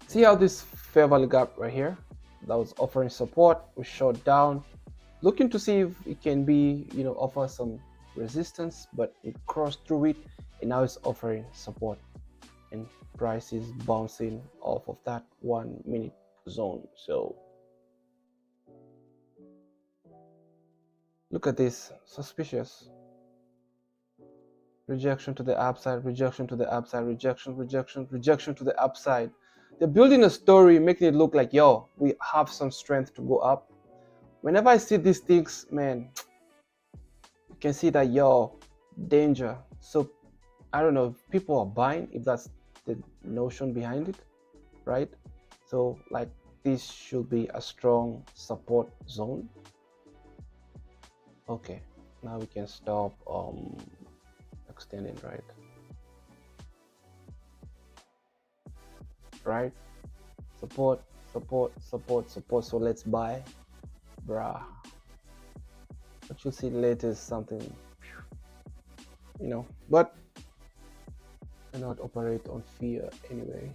See how this fair value gap right here that was offering support was shot down, looking to see if it can be, offer some resistance, but it crossed through it and now it's offering support and price is bouncing off of that 1 minute zone. So look at this, suspicious. Rejection to the upside, rejection to the upside, rejection to the upside. They're building a story, making it look like, yo, we have some strength to go up. Whenever I see these things, man, you can see that, yo, danger. So I don't know if people are buying, if that's the notion behind it, right? So like this should be a strong support zone. Okay, now we can stop extending, right? Support. So let's buy, bruh. What you'll see later is something, but I cannot operate on fear anyway.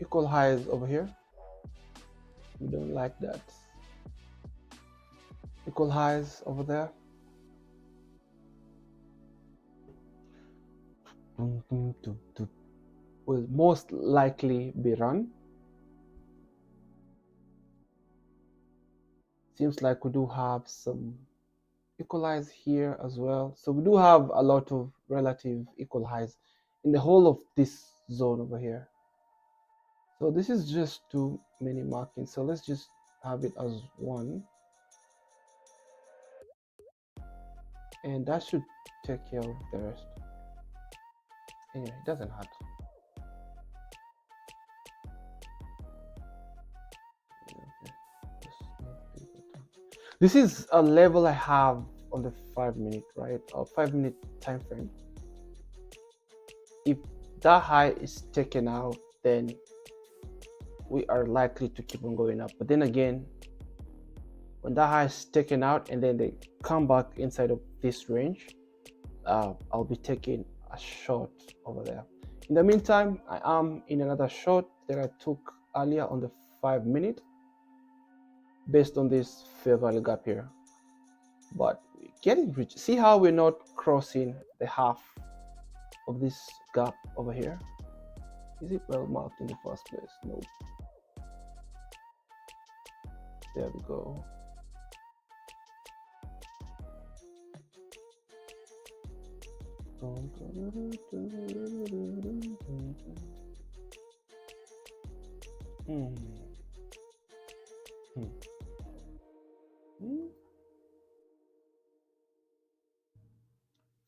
Equal highs over here. We don't like that. Equal highs over there. Will most likely be run. Seems like we do have some equal highs here as well. So we do have a lot of relative equal highs in the whole of this zone over here. So this is just too many markings. So let's just have it as one. And that should take care of the rest. Anyway, it doesn't hurt. This is a level I have on the 5 minute, right? Or 5 minute time frame. If that high is taken out, then we are likely to keep on going up. But then again, when that high is taken out and then they come back inside of this range, I'll be taking a short over there. In the meantime, I am in another short that I took earlier on the 5 minute based on this fair value gap here. But getting rich. See how we're not crossing the half of this gap over here? Is it well marked in the first place? Nope. There we go.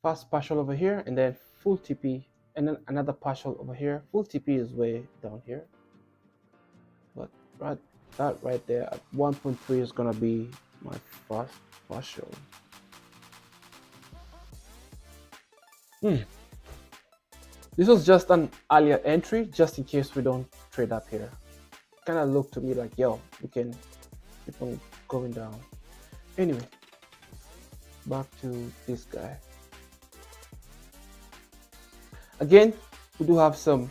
Fast partial over here and then full TP and then another partial over here. Full TP is way down here, but that right there at 1.3 is gonna be my fast partial. This was just an earlier entry, just in case we don't trade up here. Kind of looked to me like, yo, we can keep on going down. Anyway, back to this guy. Again, we do have some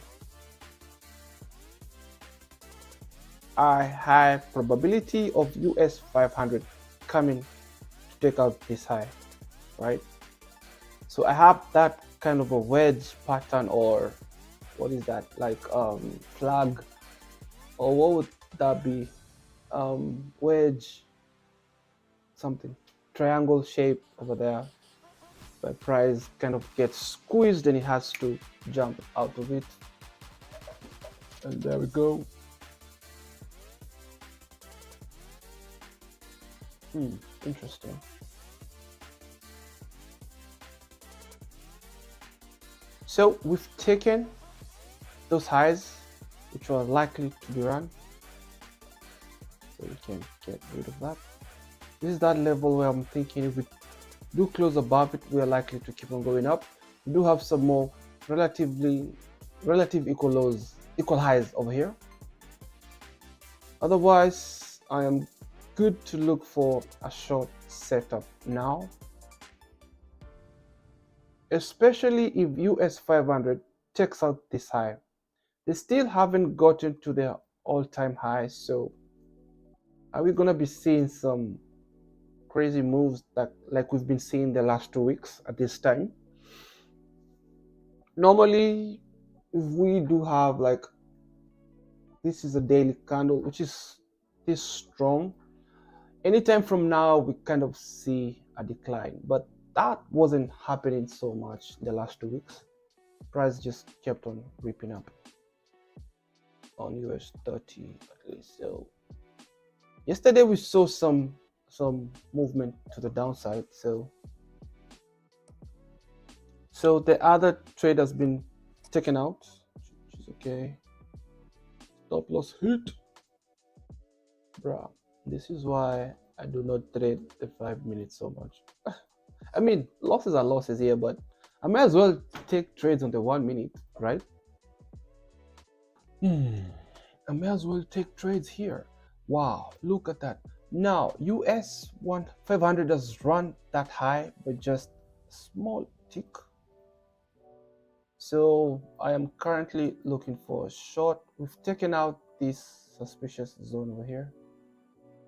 high probability of US500 coming to take out this high, right? So I have that kind of a wedge pattern, or what is that, like flag, or what would that be? Wedge something, triangle shape over there. the price kind of gets squeezed and it has to jump out of it. And there we go. Interesting. So we've taken those highs which were likely to be run, so we can get rid of that. This is that level where I'm thinking if we do close above it, we are likely to keep on going up. We do have some more relative equal highs over here. Otherwise, I am good to look for a short setup now, especially if US500 takes out this high. They still haven't gotten to their all-time high, so are we gonna be seeing some crazy moves that like we've been seeing the last 2 weeks at this time? Normally, if we do have like this is a daily candle which is this strong, anytime from now we kind of see a decline, but that wasn't happening so much the last 2 weeks. Price just kept on ripping up on US30 at least. So yesterday we saw some movement to the downside, so the other trade has been taken out, which is okay. Stop loss hit, bruh. This is why I do not trade the 5 minutes so much. I mean, losses are losses here, but I may as well take trades on the 1 minute, right? I may as well take trades here. Wow, look at that. Now, US500 has run that high, but just a small tick. So I am currently looking for a short. We've taken out this suspicious zone over here.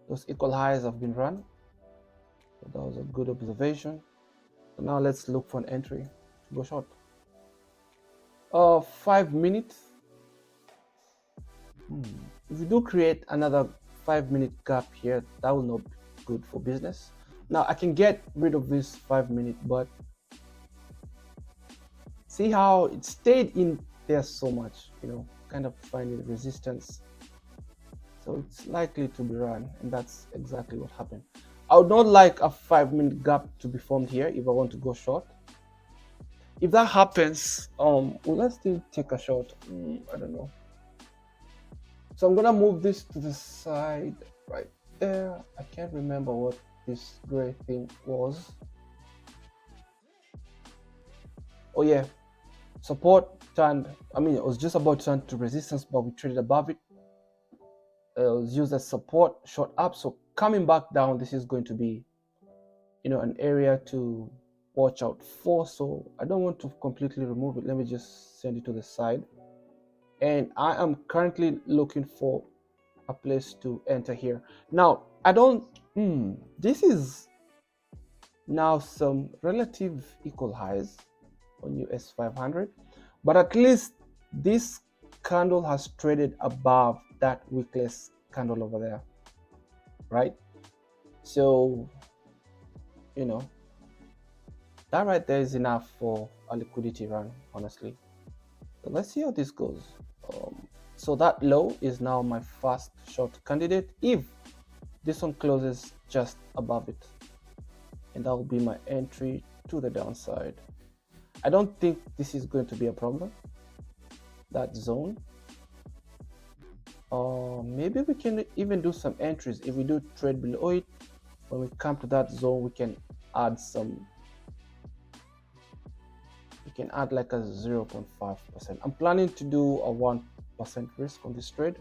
Those equal highs have been run. So that was a good observation. So now let's look for an entry to go short. 5 minutes. If we do create another 5-minute gap here, that will not be good for business. Now I can get rid of this 5 minute, but see how it stayed in there so much, kind of finding resistance. So it's likely to be run, and that's exactly what happened. I would not like a 5-minute gap to be formed here if I want to go short. If that happens, will I still take a short? I don't know. So I'm gonna move this to the side right there. I can't remember what this gray thing was. Oh yeah, support turned, it was just about to turn to resistance, but we traded above it. It was used as support, short up. So coming back down, this is going to be, an area to watch out for. So I don't want to completely remove it. Let me just send it to the side. And I am currently looking for a place to enter here. Now, this is now some relative equal highs on US500, but at least this candle has traded above that wickless candle over there, right? So, that right there is enough for a liquidity run, honestly. So let's see how this goes. So that low is now my first short candidate if this one closes just above it, and that will be my entry to the downside. I don't think this is going to be a problem, that zone. Maybe we can even do some entries if we do trade below it. When we come to that zone, we can add like a 0.5%. I'm planning to do a 1% risk on this trade.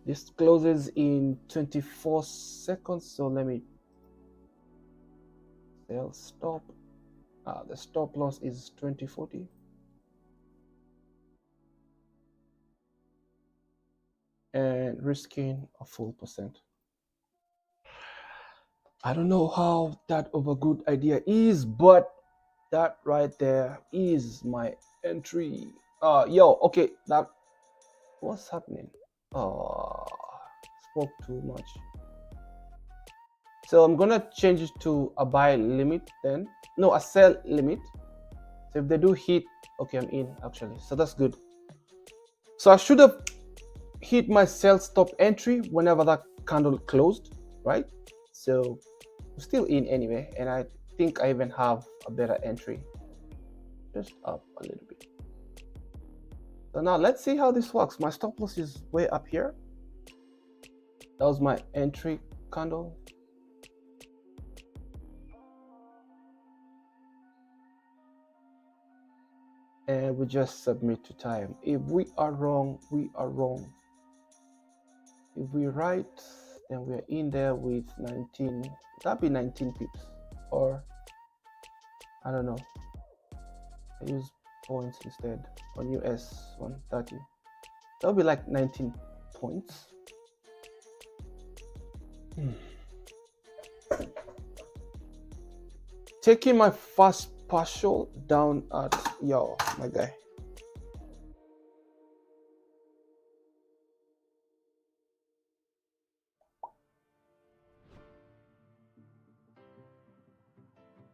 This closes in 24 seconds, so let me sell stop. The stop loss is 2040. And risking a full percent. I don't know how that of a good idea is, but that right there is my entry. Okay, what's happening? Spoke too much. So I'm gonna change it to a buy limit then. No, a sell limit. So if they do hit, okay, I'm in actually. So that's good. So I should have hit my sell stop entry whenever that candle closed, right? So I'm still in anyway, and I think I even have a better entry, just up a little bit. So now let's see how this works. My stop loss is way up here. That was my entry candle. And we just submit to time. If we are wrong, we are wrong. If we're right, then we're in there with 19. That'd be 19 pips, or I don't know. I use points instead on US130. That'll be like 19 points. Taking my first partial down at my guy.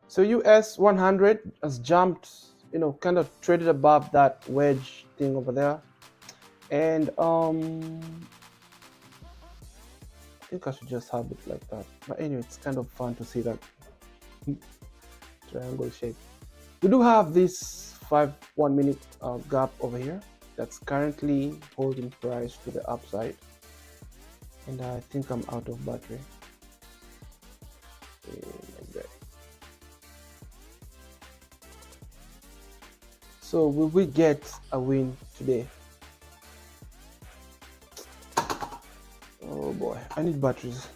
So US100 has jumped, kind of traded above that wedge thing over there. And I think I should just have it like that. But anyway, it's kind of fun to see that triangle shape. We do have this 1 minute gap over here that's currently holding price to the upside. And I think I'm out of battery. Okay. So will we get a win today? Oh boy, I need batteries.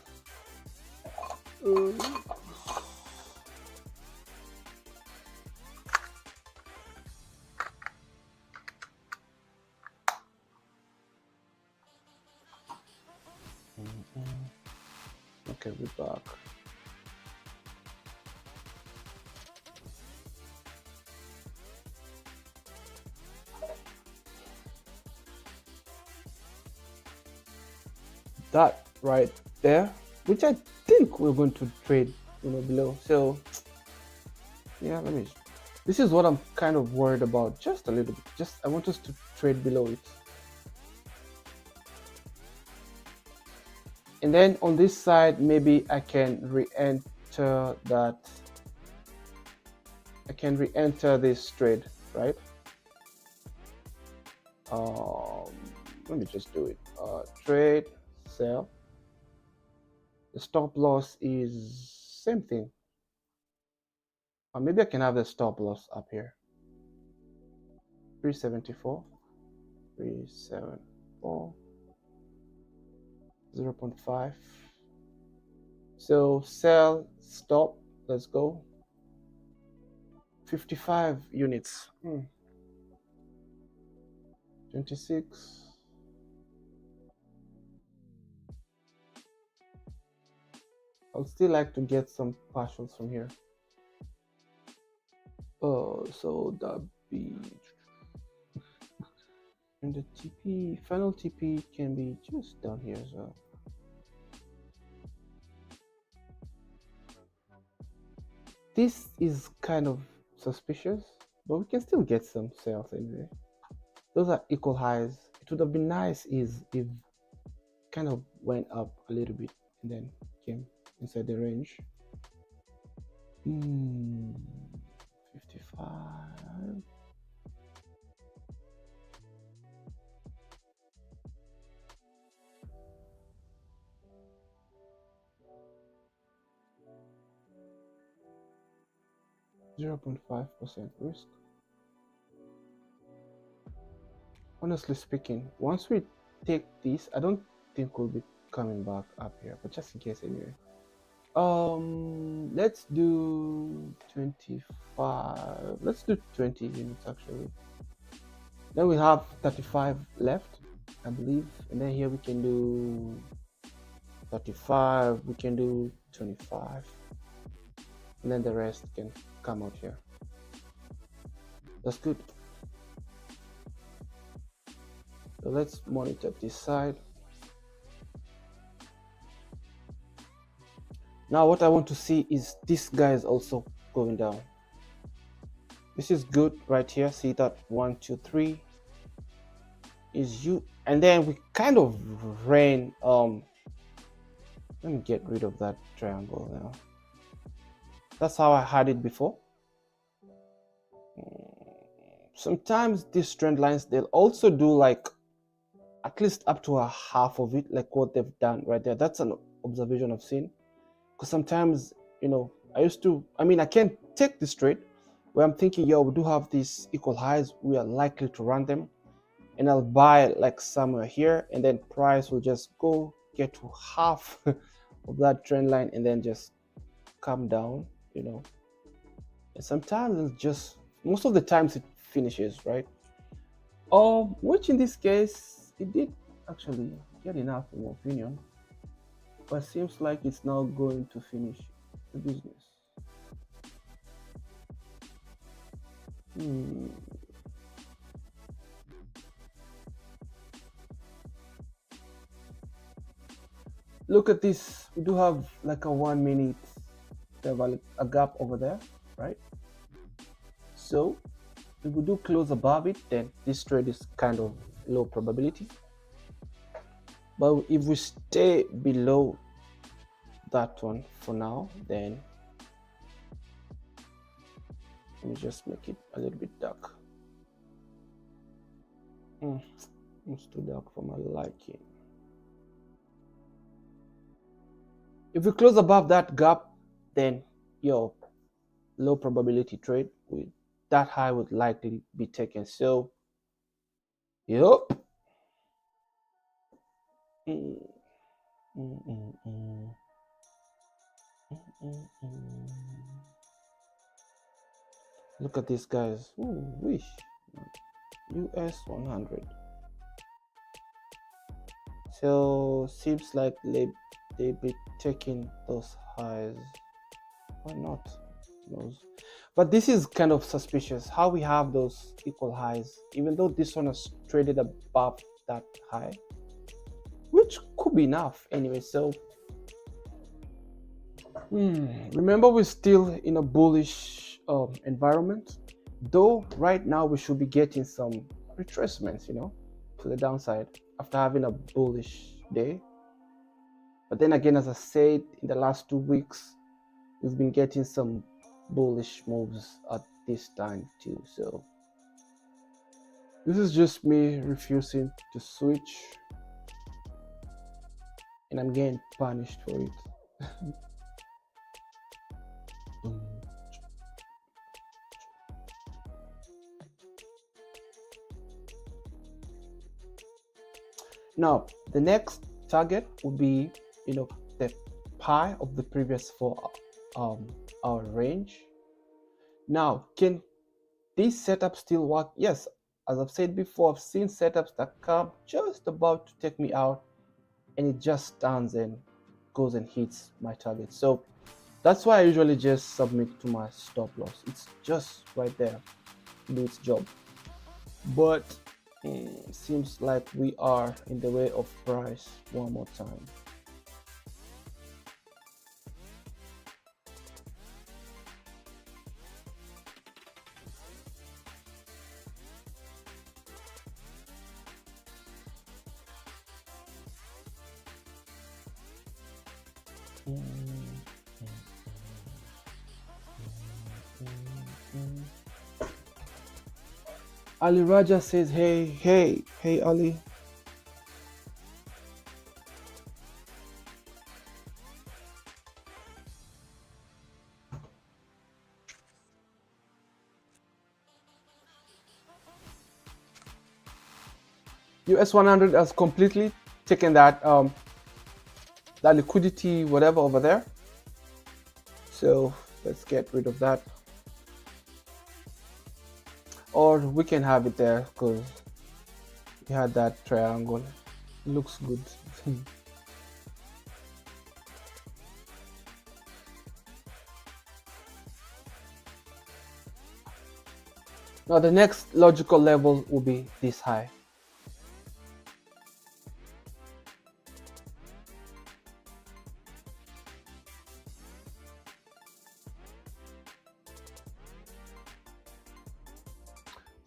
Okay, we're back. That right there, which I think we're going to trade, below. So yeah, this is what I'm kind of worried about, just a little bit. I want us to trade below it. And then on this side, maybe I can re-enter that. I can re-enter this trade, right? Let me just do it. Trade, sell. The stop loss is same thing. Or maybe I can have the stop loss up here. 374, 374, 0.5. So sell, stop, let's go. 55 units. 26. I'd still like to get some partials from here. Oh, so that'd be, and the TP, final TP can be just down here as well. This is kind of suspicious, but we can still get some sales anyway. Those are equal highs. It would have been nice if kind of went up a little bit and then came inside the range. 55. .5% risk. Honestly speaking, once we take this, I don't think we'll be coming back up here, but just in case anyway. Let's do 25. Let's do 20 units actually. Then we have 35 left, I believe, and then here we can do 35. We can do 25, and then the rest can come out here. That's good. So let's monitor this side. Now what I want to see is this guy is also going down. This is good right here. See that 1 2 3 is you, and then we kind of ran let me get rid of that triangle now. That's how I had it before. Sometimes these trend lines, they'll also do like at least up to a half of it, like what they've done right there. That's an observation I've seen. Because sometimes, I can't take this trade where I'm thinking, yo, we do have these equal highs, we are likely to run them, and I'll buy like somewhere here, and then price will just go get to half of that trend line and then just come down, and sometimes it's just, most of the times it finishes, right? Which in this case, it did actually get enough in my opinion, but seems like it's now going to finish the business. Look at this, we do have like a 1 minute, a gap over there, right? So if we do close above it, then this trade is kind of low probability. But if we stay below that one for now, then let me just make it a little bit dark. It's too dark for my liking. If we close above that gap, then your low probability trade with that high would likely be taken. So, yep. Look at these guys. Ooh, US100. So seems like they be taking those highs. Why not? Who knows? But this is kind of suspicious how we have those equal highs, even though this one has traded above that high, which could be enough anyway. So remember, we're still in a bullish environment, though right now we should be getting some retracements, to the downside after having a bullish day. But then again, as I said, in the last 2 weeks, we've been getting some bullish moves at this time too. So this is just me refusing to switch, and I'm getting punished for it. Now the next target would be the pi of the previous 4-hour range. Now, can this setup still work? Yes, as I've said before, I've seen setups that come just about to take me out, and it just stands and goes and hits my target. So that's why I usually just submit to my stop loss. It's just right there to do its job. But seems like we are in the way of price one more time. Ali Raja says, hey Ali. US100 has completely taken that that liquidity, whatever over there. So let's get rid of that. Or we can have it there because we had that triangle. It looks good. Now the next logical level will be this high.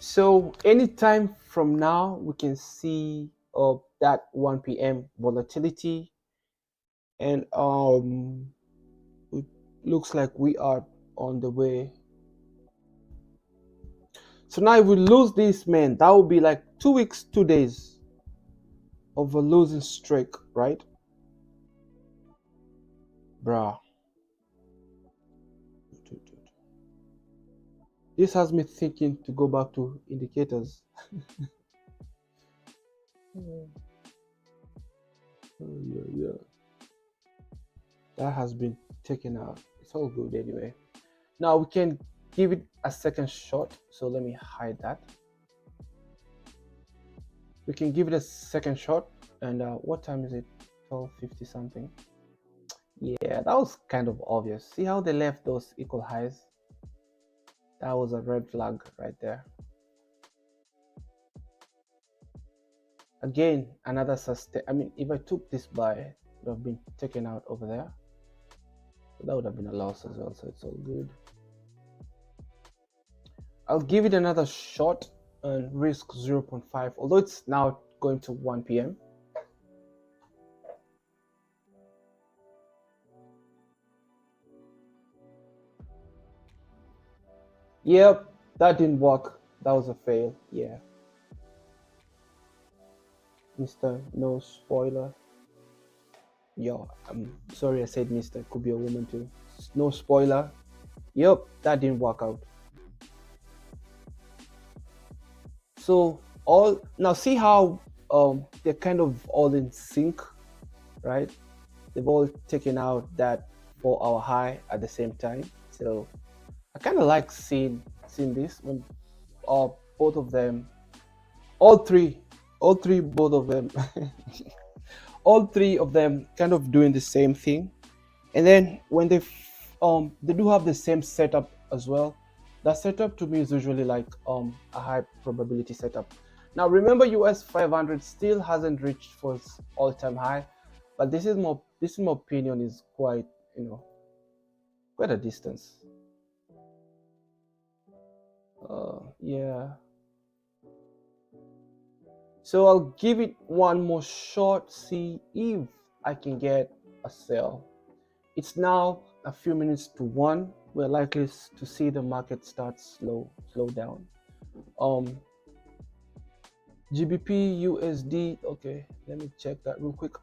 So anytime from now, we can see that 1 p.m. volatility, and it looks like we are on the way. So now if we lose this, man, that would be like 2 weeks, 2 days of a losing streak, right? Bruh. This has me thinking to go back to indicators. Yeah. That has been taken out. It's all good anyway. Now we can give it a second shot. So let me hide that. We can give it a second shot. And what time is it? 12:50 something. Yeah, that was kind of obvious. See how they left those equal highs? That was a red flag right there. Again, another sustain. I mean, if I took this buy, it would have been taken out over there. So that would have been a loss as well. So it's all good. I'll give it another shot and risk 0.5, although it's now going to 1 p.m. Yep, that didn't work. That was a fail. Yeah. Mr. No spoiler. Yo, I'm sorry I said Mr. It could be a woman too. No spoiler. Yep, that didn't work out. So all now see how they're kind of all in sync, right? They've all taken out that 4-hour high at the same time. So I kind of like seeing this when both of them, all three, both of them, all three of them kind of doing the same thing. And then when they do have the same setup as well. That setup to me is usually like a high probability setup. Now remember, US500 still hasn't reached for its all-time high, but this in my opinion is quite, quite a distance. Yeah. So I'll give it one more shot, see if I can get a sell. It's now a few minutes to 1. We're likely to see the market start slow down. GBP USD. Okay, let me check that real quick.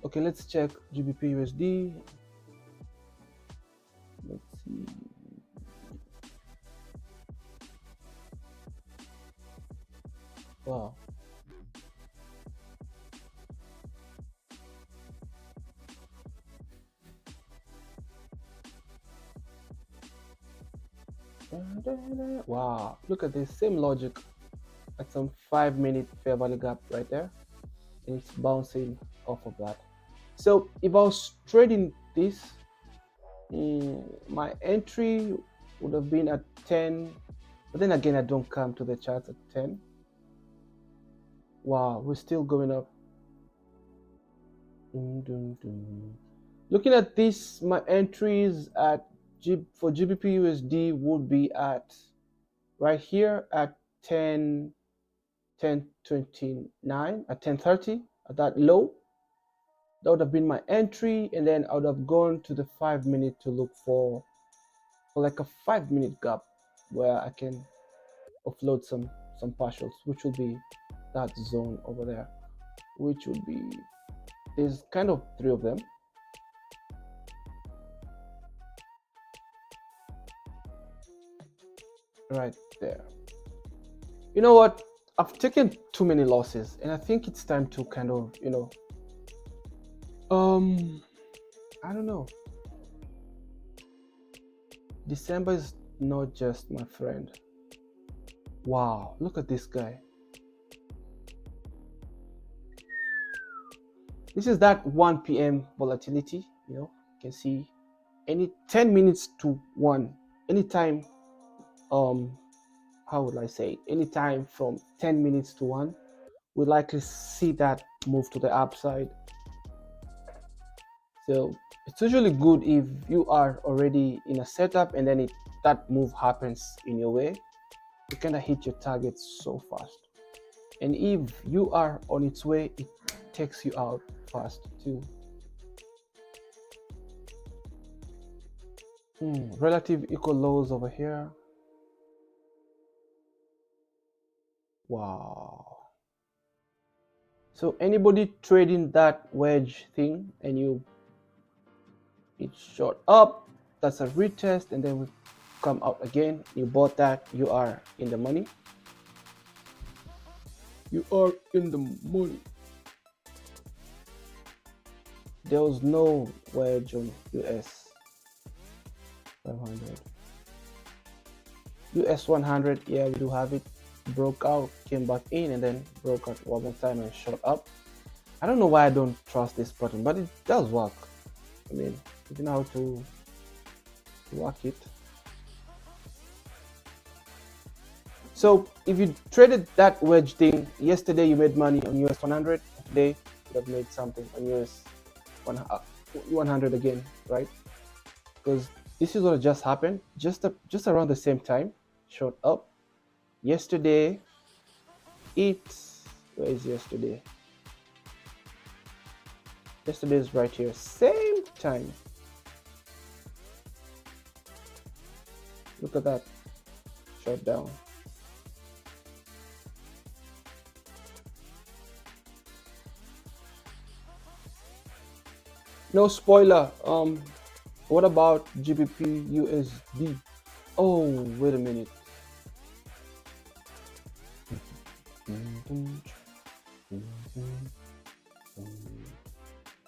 Okay, let's check GBP USD. Let's see. Wow. Wow, look at this, same logic at some 5-minute fair value gap right there, and it's bouncing off of that. So if I was trading this, my entry would have been at 10, but then again I don't come to the charts at 10. Wow, we're still going up. Looking at this, my entries at for GBP USD would be at right here at 10.29 at 10:30 at that low. That would have been my entry, and then I would have gone to the 5-minute to look for like a 5-minute gap where I can offload some partials, which will be that zone over there, which would be, there's kind of 3 of them. Right there. You know what? I've taken too many losses, and I think it's time to kind of, I don't know. December is not just my friend. Wow, look at this guy. This is that 1 p.m. volatility. You can see any 10 minutes to 1, anytime, how would I say it? Anytime from 10 minutes to 1, we'll likely see that move to the upside. So it's usually good if you are already in a setup and then that move happens in your way, you kind of hit your target so fast. And if you are on its way, it takes you out fast too. Relative equal lows over here. Wow. So anybody trading that wedge thing and it's short up, that's a retest, and then we come out again, you bought that, you are in the money. You are in the money. There was no wedge on US500. US100, yeah, we do have it. Broke out, came back in, and then broke out one more time and shot up. I don't know why I don't trust this pattern, but it does work. I mean, you know how to work it. So if you traded that wedge thing yesterday, you made money on US100. Today, you have made something on US100 again, right? Because this is what just happened, just around the same time, shot up. Yesterday, where is yesterday? Yesterday is right here, same time. Look at that, shut down. No spoiler. What about GBP USD? Oh, wait a minute.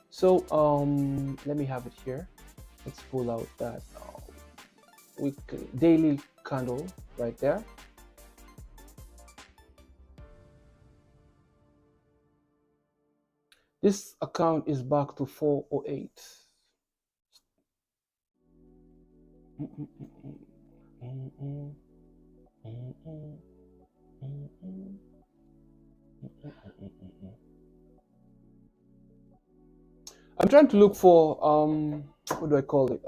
So let me have it here. Let's pull out that weekly daily candle right there. This account is back to 408. I'm trying to look for what do I call it?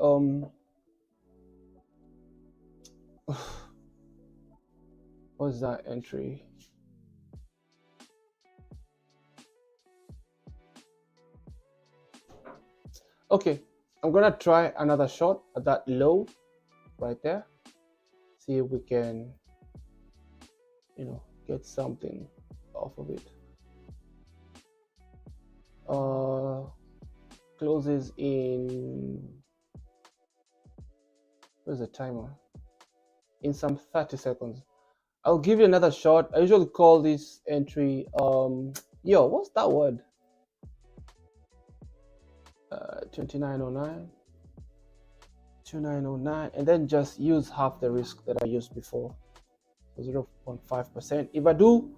What's that entry? Okay, I'm gonna try another shot at that low right there. See if we can, get something off of it. Closes in, where's the timer? In some 30 seconds. I'll give you another shot. I usually call this entry, what's that word? 2909, 2909, and then just use half the risk that I used before, 0.5%. If I do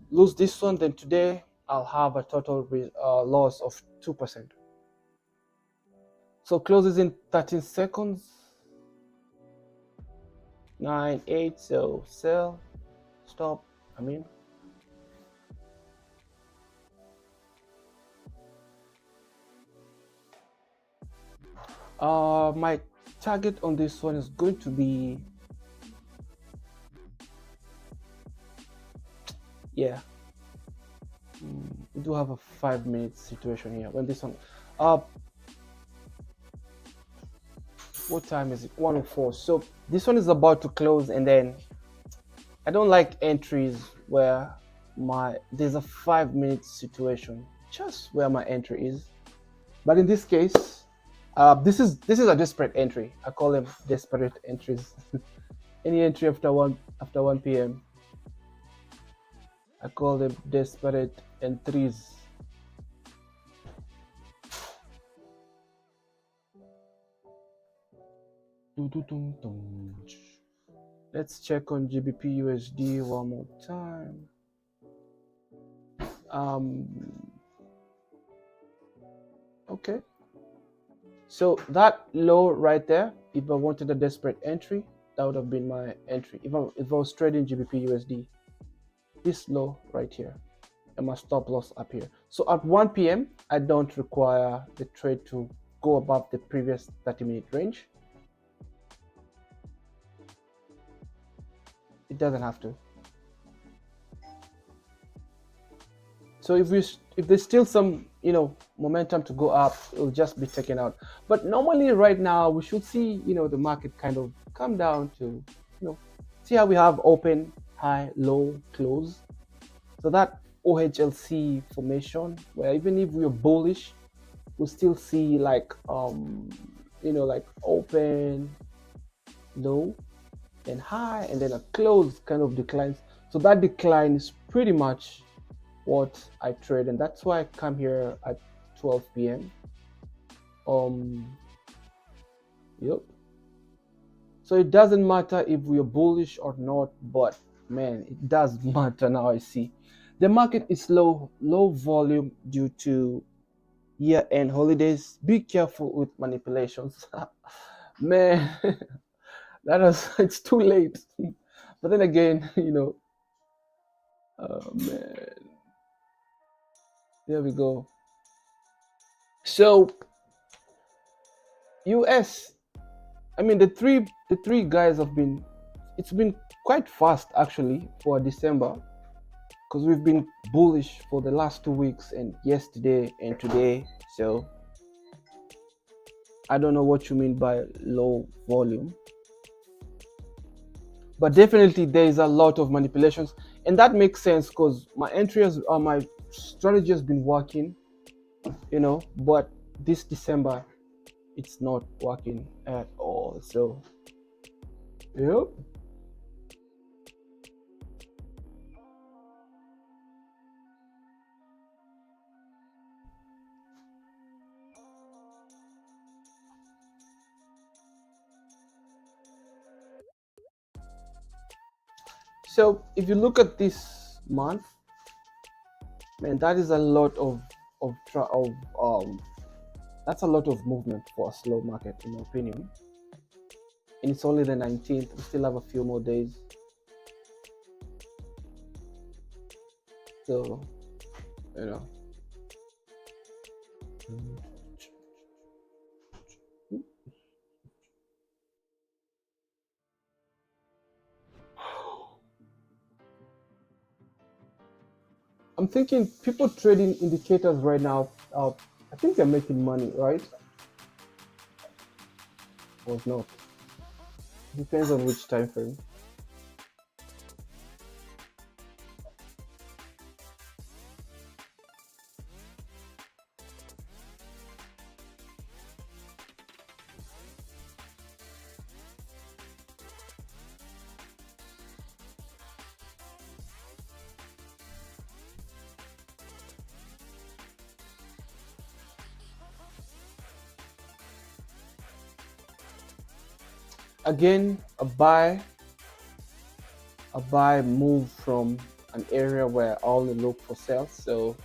lose this one, then today I'll have a total loss of 2%. So closes in 13 seconds. 9, 8, so sell, stop, my target on this one is going to be, we do have a 5-minute situation here. When this one, what time is it? 1:04. So this one is about to close, and then I don't like entries where there's a 5-minute situation just where my entry is. But in this case, this is a desperate entry. I call them desperate entries. Any entry after 1 p.m. I call them desperate entries. Let's check on GBP USD one more time. Okay, so that low right there, if I wanted a desperate entry, that would have been my entry. If I was trading GBP USD, this low right here, and my stop loss up here. So at 1 p.m. I don't require the trade to go above the previous 30-minute range. It doesn't have to. So if there's still some momentum to go up, it'll just be taken out. But normally right now we should see the market kind of come down to see how we have open, high, low, close. So that OHLC formation, where even if we're bullish, we'll still see like like open, low, then high, and then a close kind of declines. So that decline is pretty much what I trade, and that's why I come here at 12 p.m. Yep. So it doesn't matter if we're bullish or not, but man, it does matter now. I see the market is low volume due to year-end holidays. Be careful with manipulations. Man, it's too late. But then again, oh man, there we go. So US, I mean the three guys it's been quite fast actually for December, because we've been bullish for the last 2 weeks and yesterday and today. So I don't know what you mean by low volume, but definitely there is a lot of manipulations, and that makes sense because my strategy has been working, but this December it's not working at all. So yep. So if you look at this month, man, that is a lot of that's a lot of movement for a slow market, in my opinion. And it's only the 19th. We still have a few more days. So, I'm thinking people trading indicators right now, I think they're making money, right? Or not? Depends on which time frame. Again, a buy move from an area where I only look for sales. So,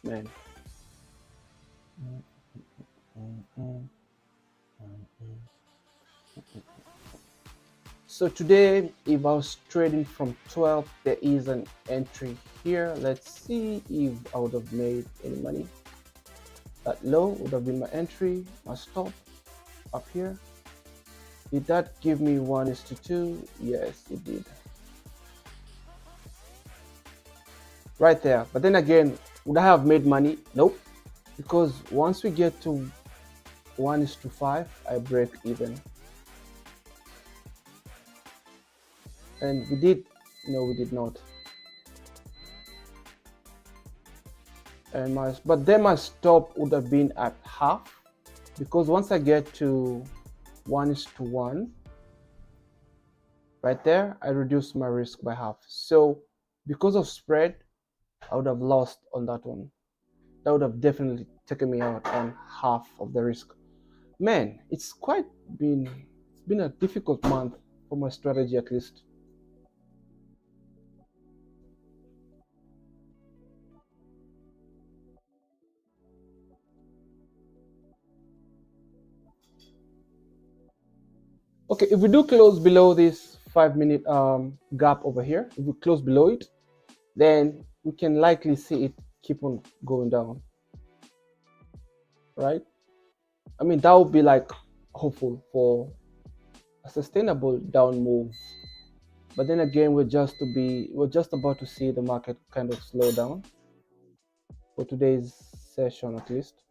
man. So today, if I was trading from 12, there is an entry here. Let's see if I would have made any money. That low would have been my entry, my stop up here. Did that give me 1:2? Yes, it did. Right there. But then again, would I have made money? Nope. Because once we get to 1:5, I break even. And we did, no, we did not. And but then my stop would have been at half, because once I get to 1:1, right there, I reduce my risk by half. So because of spread, I would have lost on that one. That would have definitely taken me out on half of the risk. Man, it's been a difficult month for my strategy, at least. Okay, if we do close below this 5-minute gap over here, if we close below it, then we can likely see it keep on going down, right? I mean, that would be like hopeful for a sustainable down move. But then again, we're just about to see the market kind of slow down for today's session, at least.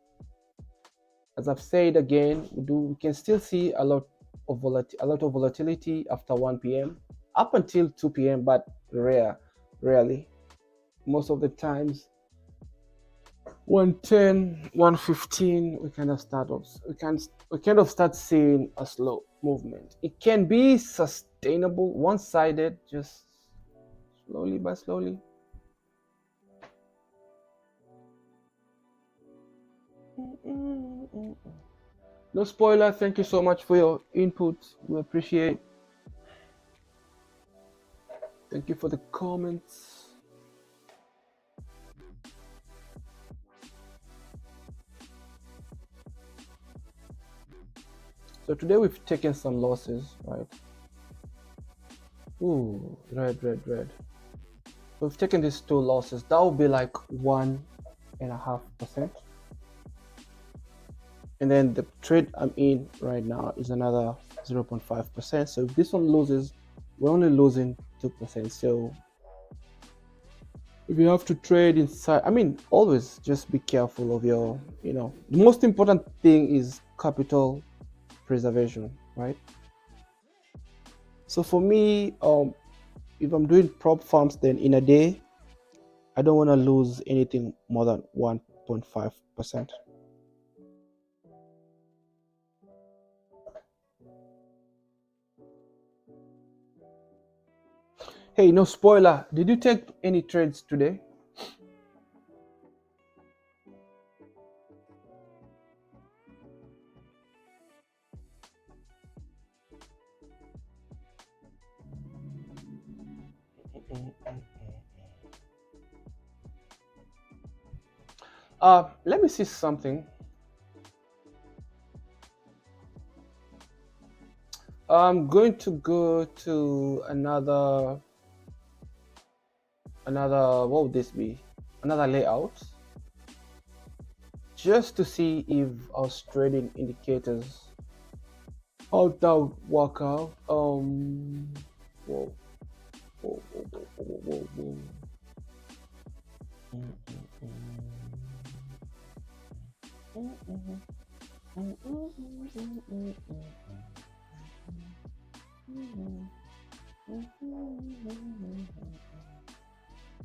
As I've said again, we can still see a lot of volatility after 1 p.m. up until 2 p.m., but rarely. Most of the times, 110, 115, we kind of start seeing a slow movement. It can be sustainable, one-sided, just slowly by slowly. No spoiler. Thank you so much for your input. We appreciate. Thank you for the comments. So today we've taken some losses, right? Ooh, red. We've taken these 2 losses. That would be like 1.5%. And then the trade I'm in right now is another 0.5%. So if this one loses, we're only losing 2%. So if you have to trade inside, I mean, always just be careful of your, the most important thing is capital preservation, right? So for me, if I'm doing prop farms, then in a day, I don't want to lose anything more than 1.5%. Hey, no spoiler. Did you take any trades today? Let me see something. I'm going to go to another, what would this be? Another layout, just to see if our trading indicators, how that would work out. Whoa.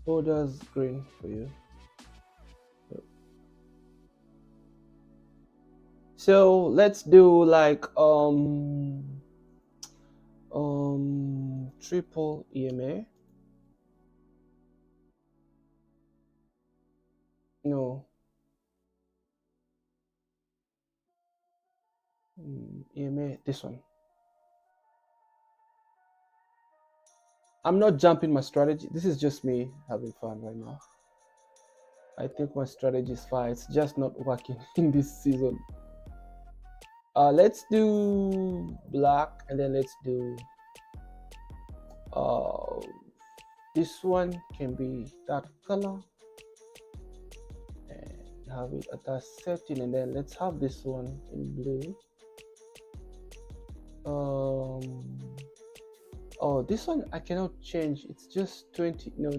Borders green for you. So let's do like triple EMA. No. EMA, this one. I'm not jumping my strategy. This is just me having fun right now. I think my strategy is fine. It's just not working in this season. Let's do black, and then let's do this one can be that color, and have it at that setting, and then let's have this one in blue. Oh, this one I cannot change. It's just 20. No.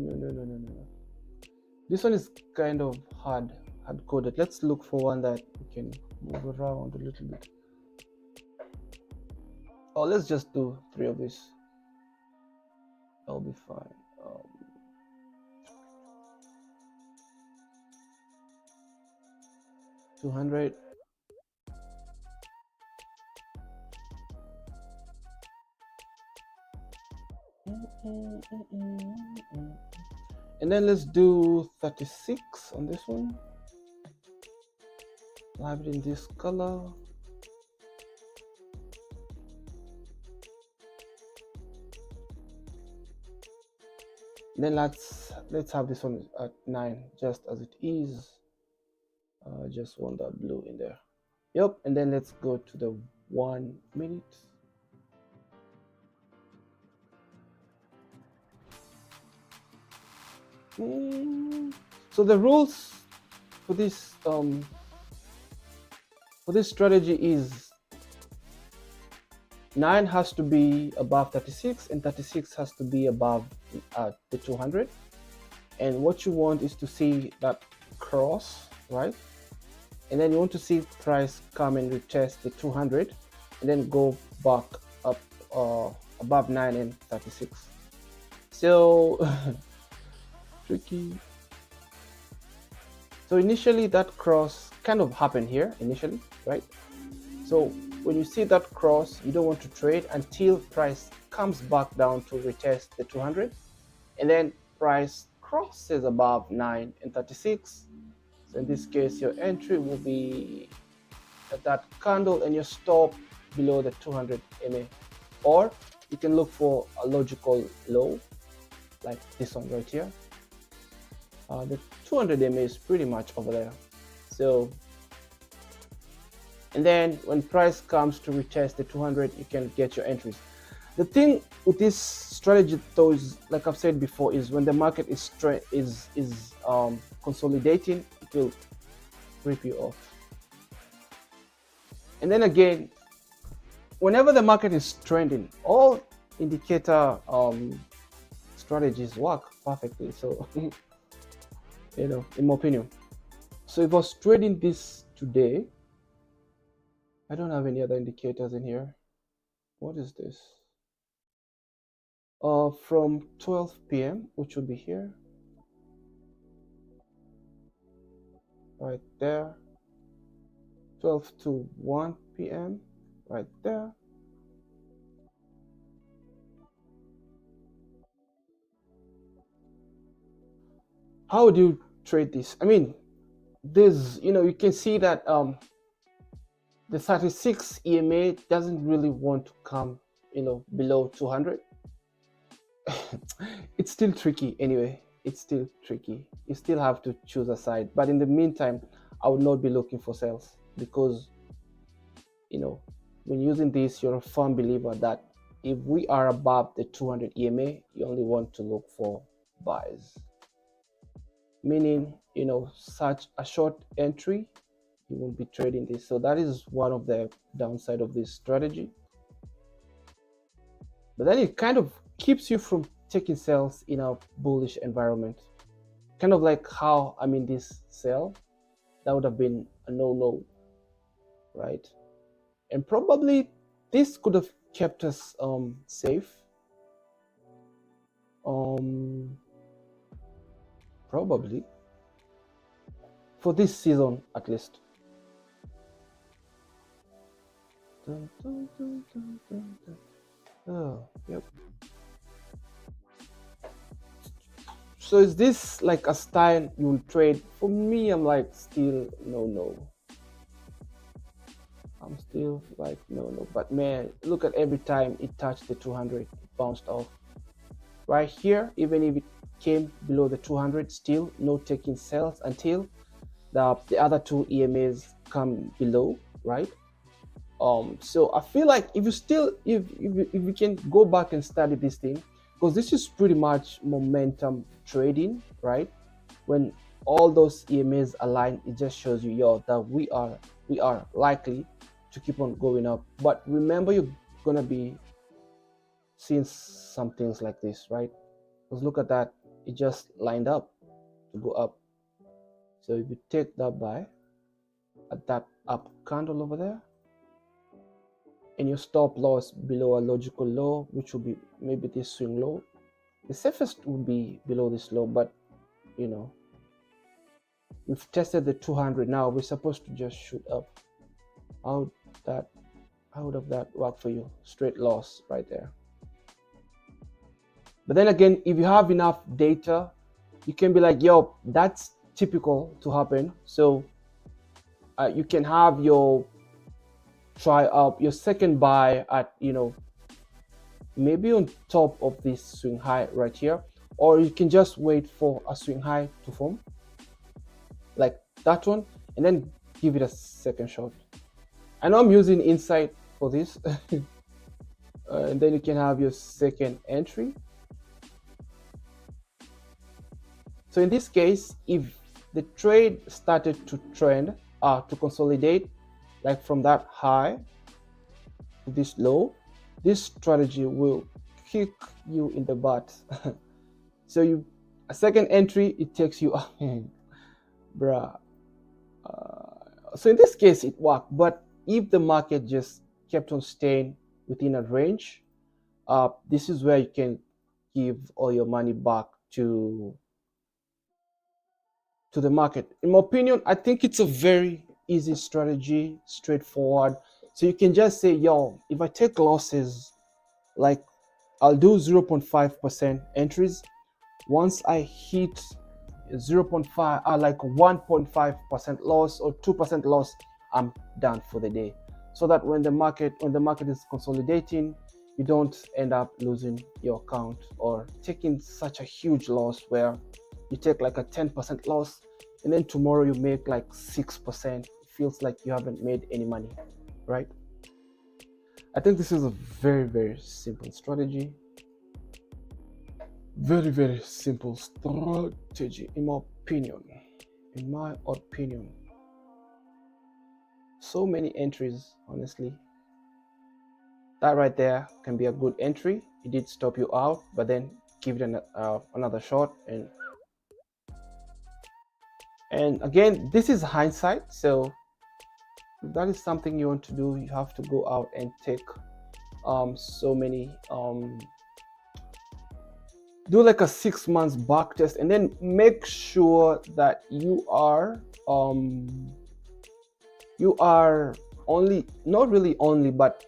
This one is kind of hard coded. Let's look for one that we can move around a little bit. Oh, let's just do 3 of these. That'll be fine. 200. And then let's do 36 on this one. I'll have it in this color. Then let's have this one at 9, just as it is. Just want that blue in there. Yep. And then let's go to the 1 minute. So the rules for this for this strategy is 9 has to be above 36 and 36 has to be above the 200. And what you want is to see that cross, right? And then you want to see price come and retest the 200 and then go back up above 9 and 36. So tricky. So initially that cross kind of happened here initially, right? So when you see that cross, you don't want to trade until price comes back down to retest the 200, and then price crosses above 9 and 36. So in this case, your entry will be at that candle and your stop below the 200 MA. Or you can look for a logical low, like this one right here. The 200 MA is pretty much over there. So, and then when price comes to retest the 200, you can get your entries. The thing with this strategy, though, is like I've said before, is when the market is consolidating, it will rip you off. And then again, whenever the market is trending, all indicator strategies work perfectly. So, you know, in my opinion. So if I was trading this today, I don't have any other indicators in here. What is this? From 12 p.m., which will be here, right there, 12 to 1 p.m., right there. How would you trade this? I mean, this, you know, you can see that the 36 EMA doesn't really want to come, you know, below 200. It's still tricky anyway. It's still tricky. You still have to choose a side. But in the meantime, I would not be looking for sales because, you know, when using this, you're a firm believer that if we are above the 200 EMA, you only want to look for buys. Meaning, you know, such a short entry, you won't be trading this. So that is one of the downside of this strategy. But then it kind of keeps you from taking sales in a bullish environment. Kind of like how I'm in this sell, that would have been a no-no, right? And probably this could have kept us safe. Probably for this season at least. Oh, yep. So is this like a style you will trade? For me, I'm like still no. I'm still like no. But man, look at every time it touched the 200, it bounced off. Right here, even if it came below the 200, still no taking sales until the other two EMAs come below, right? So I feel like if you can go back and study this thing, because this is pretty much momentum trading, right? When all those EMAs align, it just shows you, yo, that we are likely to keep on going up. But remember, you're gonna be seeing some things like this, right? Because look at that, it just lined up to go up. So if you take that buy at that up candle over there, and your stop loss below a logical low, which will be maybe this swing low, the safest would be below this low. But you know, we've tested the 200. Now we're supposed to just shoot up. How would have that work for you? Straight loss right there. But then again, if you have enough data, you can be like, yo, that's typical to happen. So you can have your try up your second buy at, you know, maybe on top of this swing high right here, or you can just wait for a swing high to form like that one and then give it a second shot. I know I'm using insight for this. And then you can have your second entry. So in this case, if the trade started to trend to consolidate, like from that high to this low, this strategy will kick you in the butt. So a second entry, it takes you bruh. So in this case it worked, but if the market just kept on staying within a range, this is where you can give all your money back to the market. In my opinion, I think it's a very easy strategy, straightforward. So you can just say, yo, if I take losses, like I'll do 0.5% entries. Once I hit 0.5, like 1.5% loss or 2% loss, I'm done for the day. So that when the market is consolidating, you don't end up losing your account or taking such a huge loss where you take like a 10% loss and then tomorrow you make like 6%. It feels like you haven't made any money, right? I think this is a very, very simple strategy. Very, very simple strategy, in my opinion. In my opinion. So many entries, honestly. That right there can be a good entry. It did stop you out, but then give it another shot. And again, this is hindsight. So if that is something you want to do, you have to go out and take so many do like a 6 months back test, and then make sure that you are only, not really only, but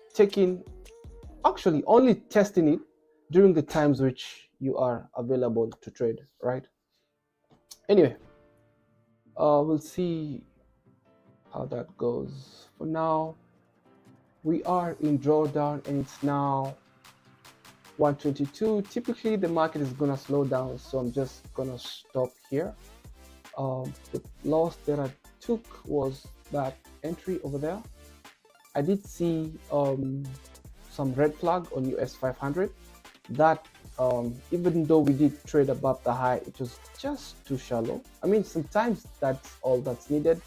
actually only testing it during the times which you are available to trade, right? Anyway, we'll see how that goes. For now, we are in drawdown and it's now 122. Typically the market is gonna slow down, so I'm just gonna stop here. The loss that I took was that entry over there. I did see some red flag on US500 that even though we did trade above the high, it was just too shallow. I mean, sometimes that's all that's needed,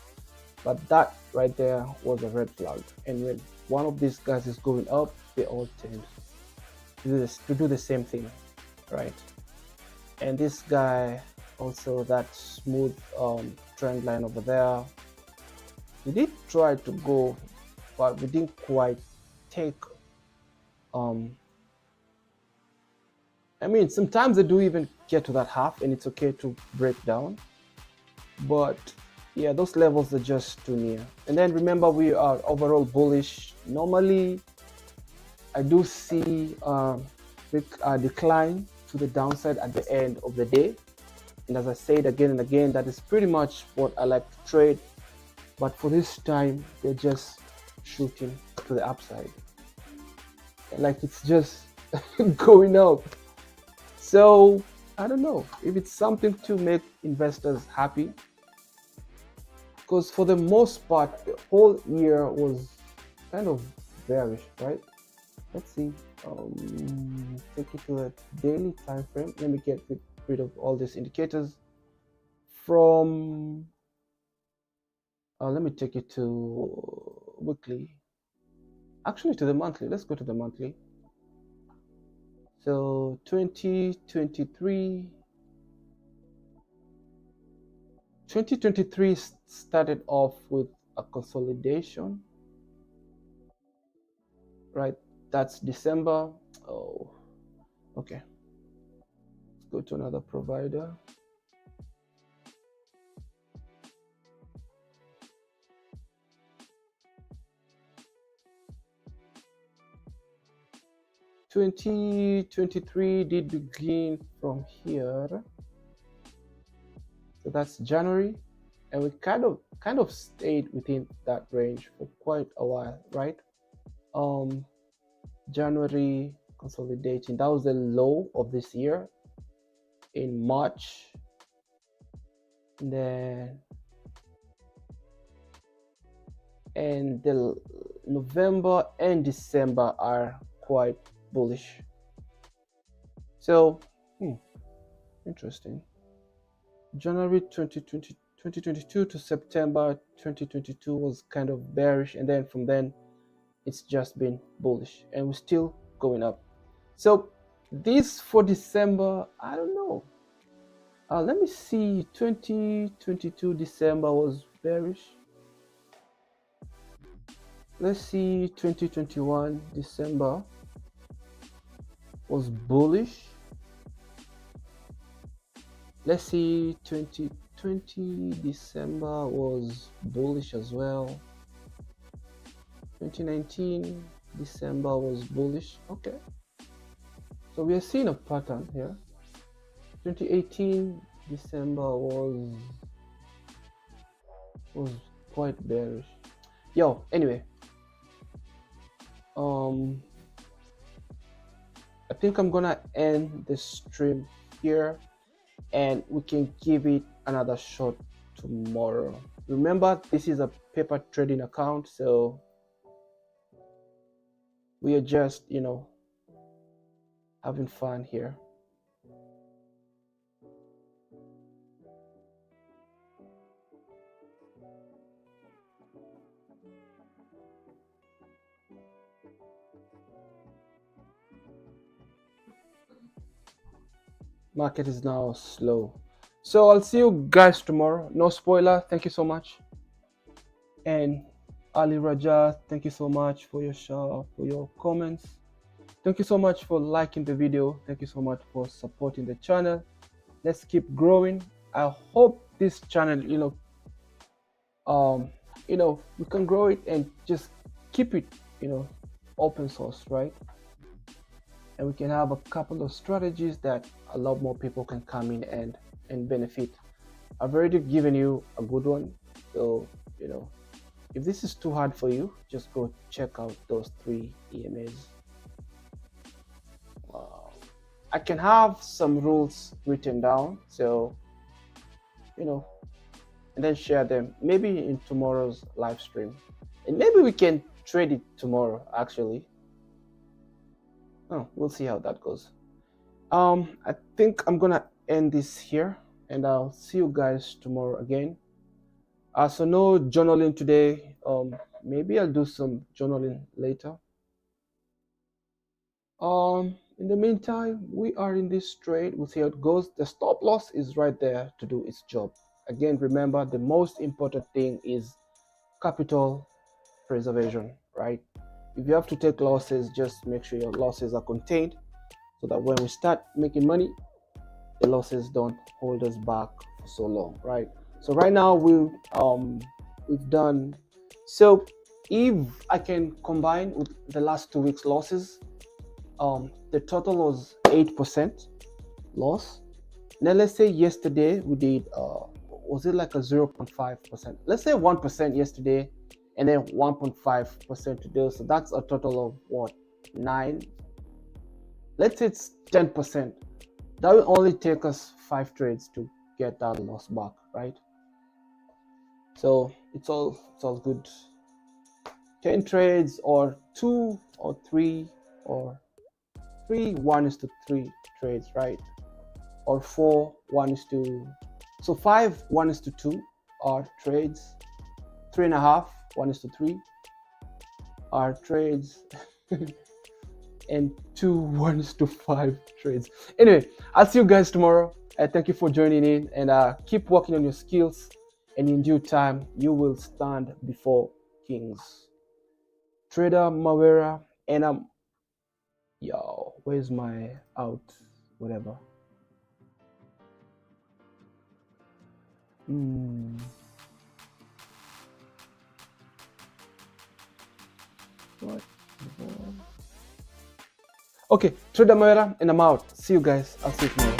but that right there was a red flag. And when one of these guys is going up, they all tend to do the same thing, right? And this guy also, that smooth trend line over there, we did try to go, but we didn't quite take I mean, sometimes they do even get to that half and it's okay to break down, but yeah, those levels are just too near. And then remember, we are overall bullish. Normally I do see a decline to the downside at the end of the day, and as I said again and again, that is pretty much what I like to trade. But for this time, they're just shooting to the upside, like it's just going up. So I don't know if it's something to make investors happy, because for the most part the whole year was kind of bearish, right? Let's see. Take it to a daily time frame. Let me get rid of all these indicators from let me take it to weekly, actually to the monthly. Let's go to the monthly. So 2023 started off with a consolidation, right? That's December. Oh, okay. Let's go to another provider. (2023) did begin from here, so that's January, and we kind of stayed within that range for quite a while, right? January consolidating, that was the low of this year in March, and then the November and December are quite bullish. So interesting. January 2020 2022 to September 2022 was kind of bearish, and then from then it's just been bullish, and we're still going up. So this for December, I don't know. Let me see. 2022 December was bearish. Let's see. 2021 December was bullish. Let's see. 2020 December was bullish as well. 2019 December was bullish. Okay, so we are seeing a pattern here. 2018 December was quite bearish. Yo, anyway, I think I'm gonna end the stream here, and we can give it another shot tomorrow. Remember, this is a paper trading account, so we are just, having fun here. Market is now slow, so I'll see you guys tomorrow. No spoiler. Thank you so much. And Ali Raja, thank you so much for your share, for your comments. Thank you so much for liking the video. Thank you so much for supporting the channel. Let's keep growing. I hope this channel, we can grow it and just keep it, open source, right? And we can have a couple of strategies that a lot more people can come in and benefit. I've already given you a good one, so if this is too hard for you, just go check out those 3 EMAs. I can have some rules written down, so and then share them maybe in tomorrow's live stream, and maybe we can trade it tomorrow. Actually, we'll see how that goes. I think I'm gonna end this here, and I'll see you guys tomorrow again. So no journaling today. Maybe I'll do some journaling later. In the meantime, we are in this trade. We'll see how it goes. The stop loss is right there to do its job. Again, remember, the most important thing is capital preservation, right? If you have to take losses, just make sure your losses are contained, so that when we start making money, the losses don't hold us back for so long, right? So right now we've done, so if I can combine with the last 2 weeks losses, the total was 8% loss. Now let's say yesterday we did was it like a 0.5%? Let's say 1% yesterday, and then 1.5% today. So that's a total of what, 9? Let's say it's 10%. That will only take us 5 trades to get that loss back, right? So it's all good. 10 trades, or 2 or 3 or 3, 1:3 trades, right? Or 4, 1:2. So 5, 1:2 are trades. 3.5, 1:3 are trades. And 2, 1:5 trades. Anyway, I'll see you guys tomorrow. Thank you for joining in, and keep working on your skills, and in due time you will stand before kings. Trader Mawera, and where's my out, whatever. What? Okay, Trader Mawera, and I'm out. See you guys. I'll see you tomorrow.